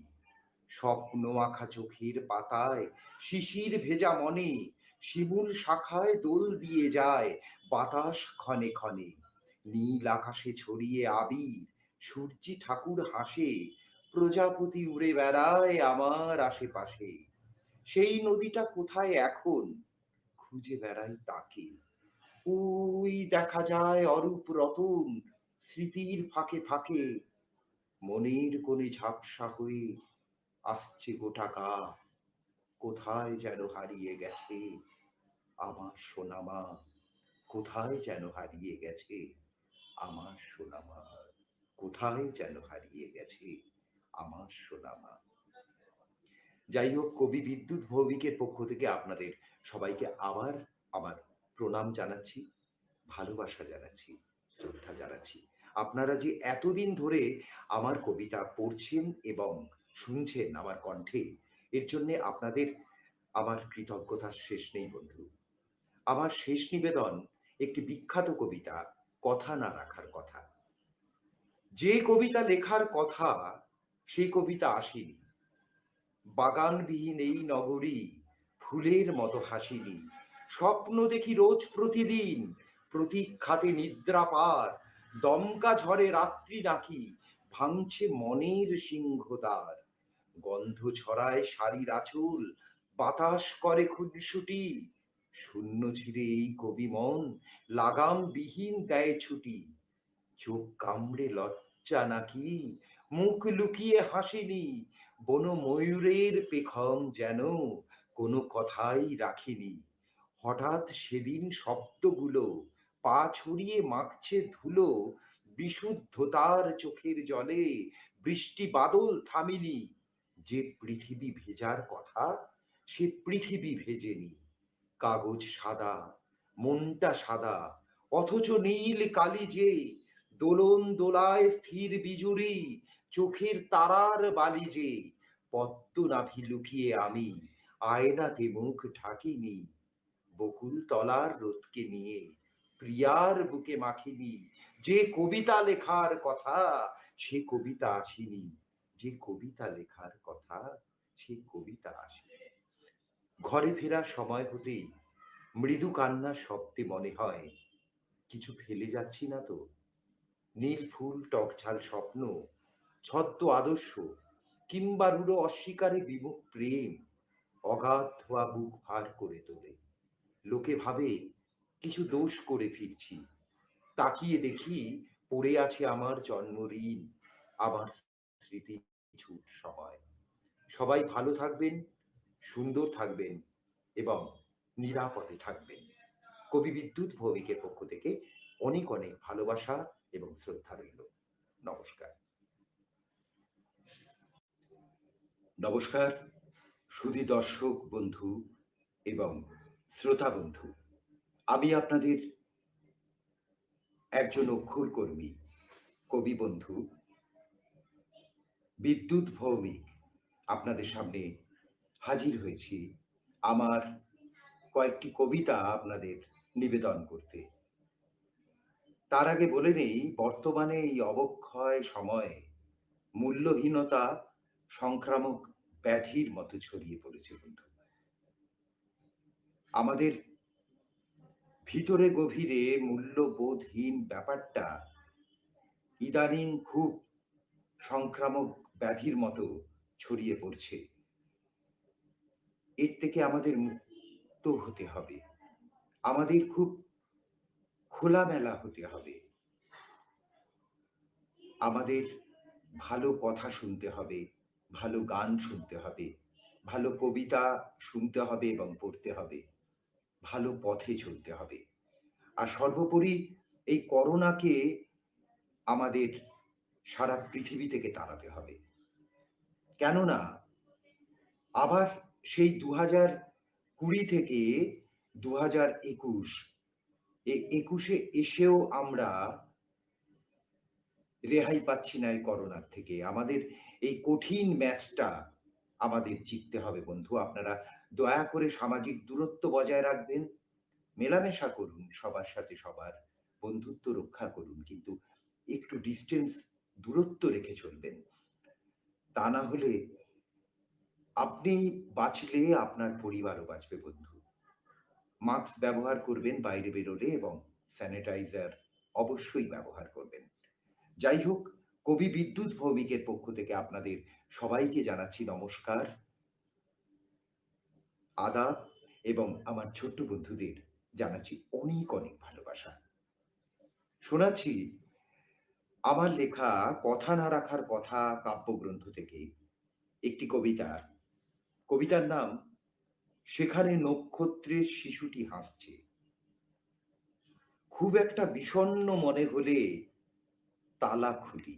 স্বপ্ন আঁকা চোখের পাতায় শিশির ভেজা মনে, শিমুল শাখায় দোল দিয়ে যায় বাতাস ক্ষণে ক্ষণে। নীল আকাশে ছড়িয়ে আবির, সূর্যি ঠাকুর হাসে, প্রজাপতি উড়ে বেড়ায় আমার আশেপাশে। সেই নদীটা কোথায় এখন, খুঁজে বেড়াই তাকে। ওই দেখা যায় অরূপ রতন স্মৃতির ফাঁকে ফাঁকে, মনের কোণে ঝাপসা হয়ে আসছে গোটা গা। কোথায় যেন হারিয়ে গেছে আমার সোনা মা, কোথায় যেন হারিয়ে গেছে আমার সোনা মা, কোথায় যেন হারিয়ে গেছে আমার সোনা মা। যাই হোক, কবি বিদ্যুৎ ভৌমিকের পক্ষ থেকে আপনাদের সবাইকে আবার আমার প্রণাম জানাচ্ছি, ভালোবাসা জানাচ্ছি, শ্রদ্ধা জানাচ্ছি। আপনারা যে এতদিন ধরে আমার কবিতা পড়ছেন এবং শুনছেন আমার কণ্ঠে, এর জন্য আপনাদের আমার কৃতজ্ঞতার শেষ নেই বন্ধু। আমার শেষ নিবেদন একটি বিখ্যাত কবিতা, কথা না রাখার কথা। যে কবিতা লেখার কথা সেই কবিতা আসেনি। বাগানবিহীন এই নগরী ফুলের মতো হাসিনি, স্বপ্ন দেখি রোজ প্রতিদিন প্রতীক্ষাতে নিদ্রা পার, দমকা ঝড়ে রাত্রি নাকি ভাঙছে মনের সিংহদ্বার। গন্ধ ছড়ায় শাড়ির আঁচল, বাতাস করে খুনসুটি, শূন্য ছিঁড়ে এই কবি মন লাগাম বিহীন দেয় ছুটি। চোখ কামড়ে লজ্জা নাকি মুখ লুকিয়ে হাসিনি, বন ময়ূরের পেখম যেন কোনো কথাই রাখিনি। হঠাৎ সেদিন শব্দগুলো পা ছড়িয়ে মাখছে ধুলো, বিশুদ্ধতার চোখের জলে বৃষ্টি বাদল থামিনি। যে পৃথিবী ভেজার কথা সে পৃথিবী ভেজেনি। কাগজ সাদা, মনটা সাদা, অথচ নীল কালি যে, দোলন দোলায় স্থির বিজুরি, চোখের তারার বালি যে। পদ্ম নাভি লুকিয়ে আমি আয়নাতে মুখ ঢাকিনি, বকুল তলার রোদকে নিয়ে প্রিয়ার বুকে মাখিনি। যে কবিতা লেখার কথা সে কবিতা আসেনি, যে কবিতা লেখার কথা সে কবিতা আসেনি। ঘরে ফেরার সময় হতেই মৃদু কান্নার শব্দে মনে হয় কিছু ফেলে যাচ্ছি না তো। নীল ফুল, টকঝাল স্বপ্ন, ছদ্ম আদর্শ, কিংবা রূঢ় অস্বীকারে বিমুখ প্রেম অগাধ ধোয়া বুক ভার করে তোলে। লোকে ভাবে কিছু দোষ করে ফিরছি, তাকিয়ে দেখি পড়ে আছে আমার জন্মঋণ, আমার স্মৃতি ছুট সময়। সবাই ভালো থাকবেন, সুন্দর থাকবেন এবং নিরাপদে থাকবেন। কবি বিদ্যুৎ ভৌমিকের পক্ষ থেকে অনেক অনেক ভালোবাসা এবং শ্রদ্ধা রইল। নমস্কার। নমস্কার সুধী দর্শক বন্ধু এবং শ্রোতা বন্ধু। আমি আপনাদের একজন অক্ষরকর্মী, কবি বন্ধু বিদ্যুৎ ভৌমিক আপনাদের সামনে হাজির হয়েছি আমার কয়েকটি কবিতা আপনাদের নিবেদন করতে। তার আগে বলে নেই, বর্তমানে এই অবক্ষয় সময়ে মূল্যহীনতা সংক্রামক ব্যাধির মতো ছড়িয়ে পড়েছে বন্ধু। আমাদের ভিতরে গভীরে মূল্যবোধহীন ব্যাপারটা ইদানিং খুব সংক্রামক ব্যাধির মতো ছড়িয়ে পড়ছে। এর থেকে আমাদের মুক্ত হতে হবে, আমাদের খুব খোলামেলা হতে হবে, আমাদের ভালো কথা শুনতে হবে, ভালো গান শুনতে হবে, ভালো কবিতা শুনতে হবে এবং পড়তে হবে, ভালো পথে চলতে হবে। আর সর্বোপরি এই করোনাকে আমাদের সারা পৃথিবী থেকে তাড়াতে হবে। কেননা আবার সেই 2020 থেকে 2021 এই 21-এ এসেও আমরা রেহাই পাচ্ছি না এই করোনার থেকে। আমাদের এই কঠিন ম্যাচটা আমাদের জিততে হবে বন্ধু। আপনারা দয়া করে সামাজিক দূরত্ব বজায় রাখবেন, মেলামেশা করুন সবার সাথে, সবার বন্ধুত্ব রক্ষা করুন, কিন্তু একটু ডিস্টেন্স দূরত্ব রেখে চলবেন। তা না হলে আপনি বাঁচলে আপনার পরিবারও বাঁচবে বন্ধু। মাস্ক ব্যবহার করবেন বাইরে বেরোলে এবং স্যানিটাইজার অবশ্যই ব্যবহার করবেন। যাই হোক, কবি বিদ্যুৎ ভৌমিকের পক্ষ থেকে আপনাদের সবাইকে জানাচ্ছি নমস্কার, আদাব এবং আমার ছোট্ট বন্ধুদের জানাচ্ছি অনেক অনেক ভালোবাসা। শোনাচ্ছি আমার লেখা কথা না রাখার কথা কাব্যগ্রন্থ থেকে একটি কবিতা। কবিতার নাম সেখানে নক্ষত্রের শিশুটি হাসছে। খুব একটা বিষণ্ণ মনে হলে তালা খুলি,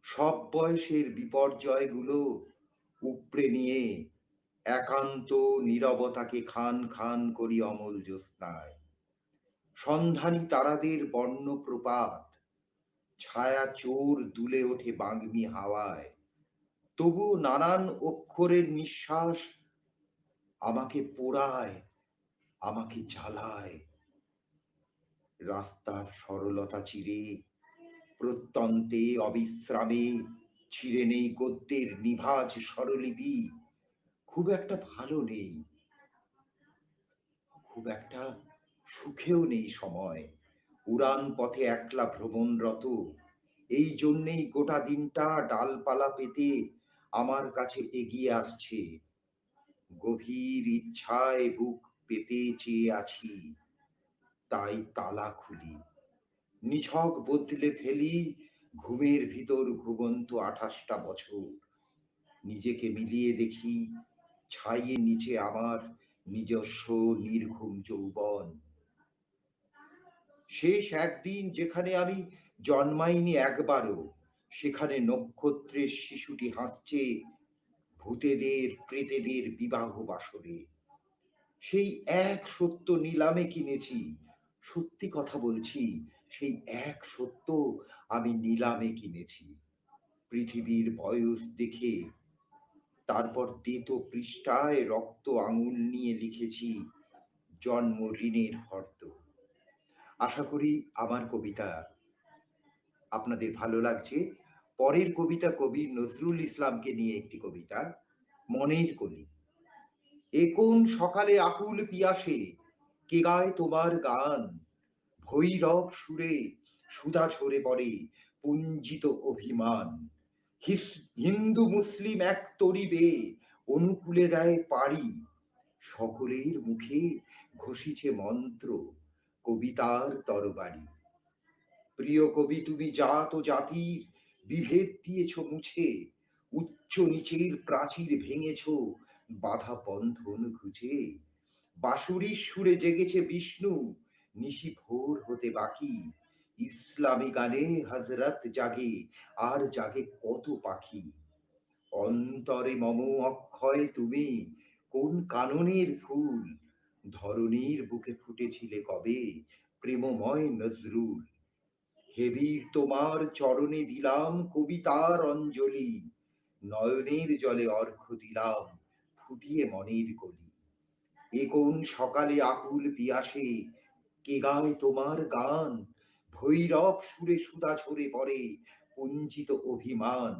সব বয়সের বিপর্যয়গুলো উপড়ে নিয়ে একান্ত নীরবতাকে খান খান করি অমল জ্যোৎস্নায়। সন্ধানী তারাদের বর্ণ প্রপাত, ছায়া চোর দুলে ওঠে বাগ্মি হাওয়ায়। তবু নানান অক্ষরের নিঃশ্বাস আমাকে পোড়ায়, আমাকে জ্বালায়। রাস্তার সরলতা চিরে প্রত্যন্তে অবিশ্রামে ছিঁড়ে নেই গদ্যের নিভাজ স্বরলিপি। খুব একটা ভালো নেই, খুব একটা সুখেও নেই সময়। উড়ান পথে একলা ভ্রমণরত, এই জন্যেই গোটা দিনটা ডালপালা পেতে আমার কাছে এগিয়ে আসছে। গভীর ইচ্ছায় বুক পেতে চেয়ে আছি, তাই তালা খুলি, নিছক বদলে ফেলি ঘুমের ভিতর ঘুমন্ত 28টা বছর। নিজেকে মিলিয়ে দেখি ছাইয়ের নিচে আমার নিজস্ব নির্ঘুম যৌবন। শেষ একদিন যেখানে আমি জন্মাইনি একবারও, সেখানে নক্ষত্রের শিশুটি হাসছে ভূতেদের প্রেতেদের বিবাহ বাসরে। সেই এক সত্য নিলামে কিনেছি, সত্যি কথা বলছি, সেই এক সত্য আমি নিলামে কিনেছি। পৃথিবীর বয়স দেখে তারপর তেতো পৃষ্ঠায় রক্ত আঙুল নিয়ে লিখেছি জন্ম ঋণের ফর্দ। আশা করি আমার কবিতা আপনাদের ভালো লাগছে। পরের কবিতা কবি নজরুল ইসলামকে নিয়ে একটি কবিতা, মনের কলি। এ কোন সকালে আকুল পিয়াসে কে গায় তোমার গান, ভৈরব সুরে সুধা ঝরে পড়ে পুঞ্জিত অভিমান। হিন্দু মুসলিম এক তরিবে অনুকূলে দেয় পাড়ি, সকলের মুখে ঘোষিছে মন্ত্র কবিতার তরবারি। প্রিয় কবি, তুমি জাত ও জাতির বিভেদ দিয়েছ মুছে, উচ্চ নিচের প্রাচীর ভেঙেছ বাধা বন্ধন ঘুচে। বাঁশুরির সুরে জেগেছে বিষ্ণু, নিশি ভোর হতে বাকি, ইসলামী গানে হযরত জাগে, আর জাগে কত পাখি। অন্তরে মম অক্ষয় তুমি, কোন কাননের ফুল, ধরণীর বুকে ফুটেছিলে কবে প্রেমময় নজরুল। হে বীর তোমার চরণে দিলাম কবিতার অঞ্জলি, নয়নের জলে অর্ঘ্য দিলাম ফুটিয়ে মনের কলি। এ কোন সকালে আকুল পিয়াসে কে গায় তোমার গান, ভৈরব সুরে সুধা ঝরে পড়ে কুঞ্চিত অভিমান।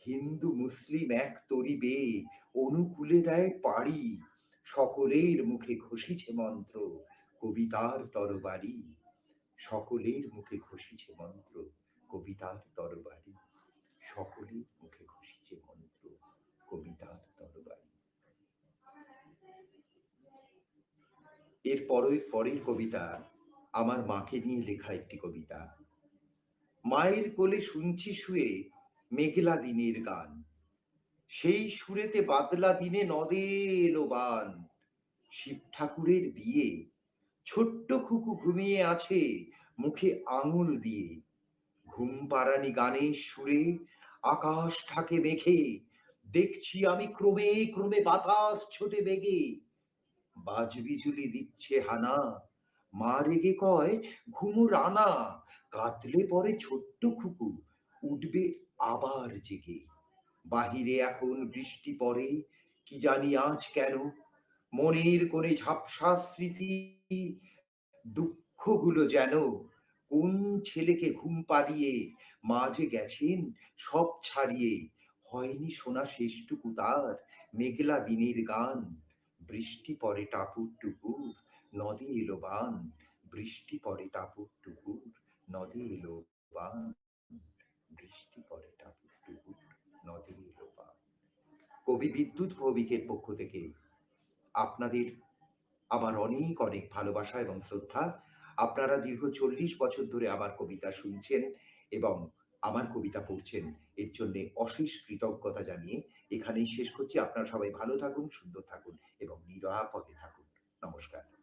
হিন্দু মুসলিম এক তরি বেয়ে অনুকূলে দেয় পাড়ি, সকলের মুখে ঘোষিছে মন্ত্র কবিতার তরবারি। সকলের মুখে ঘোষিছে মন্ত্র কবিতার তরবারি, সকলের মুখে ঘোষিছে মন্ত্র কবিতার তরবারি। এর পরের কবিতা আমার মাকে নিয়ে লেখা একটি কবিতা। মায়ের কোলে শুনছি শুয়ে মেঘলা দিনের গান, সেই সুরেতে বাদলা দিনে নদে এলো বান। শিব ঠাকুরের বিয়ে, ছোট্ট খুকু ঘুমিয়ে আছে মুখে আঙুল দিয়ে। ঘুম পাড়ানি গানের সুরে আকাশ ঢাকে মেঘে, দেখছি আমি ক্রমে ক্রমে বাতাস ছোটে বেগে। বাজ বিজুলি দিচ্ছে হানা, মা রেগে কয় ঘুমু রানা, কাঁদলে পরে ছোট্ট খুকু উঠবে আবার জেগে। বাহিরে এখন বৃষ্টি পড়ে, কি জানি আজ কেন, মনের কোণে ঝাপসা স্মৃতি, দুঃখগুলো যেন। কোন ছেলেকে ঘুম পাড়িয়ে মা যে গেছেন সব ছাড়িয়ে, হয়নি শোনা শেষটুকু তার মেঘলা দিনের গান। বৃষ্টি পড়ে টাপুর টুপুর, নদে এলো বান। বৃষ্টি পড়ে টাপুর টুপুর, নদে এলো বান। বৃষ্টি পড়ে টাপুর টুপুর, নদে এলো বান। কবি বিদ্যুৎ ভৌমিকের পক্ষ থেকে আপনাদের আমার অনেক অনেক ভালোবাসা এবং শ্রদ্ধা। আপনারা দীর্ঘ 40 বছর ধরে আমার কবিতা শুনছেন এবং আমার কবিতা পড়ছেন, এর জন্য অশেষ কৃতজ্ঞতা জানিয়ে এখানেই শেষ করছি। আপনারা সবাই ভালো থাকুন, সুন্দর থাকুন এবং নিরাপদে থাকুন। নমস্কার।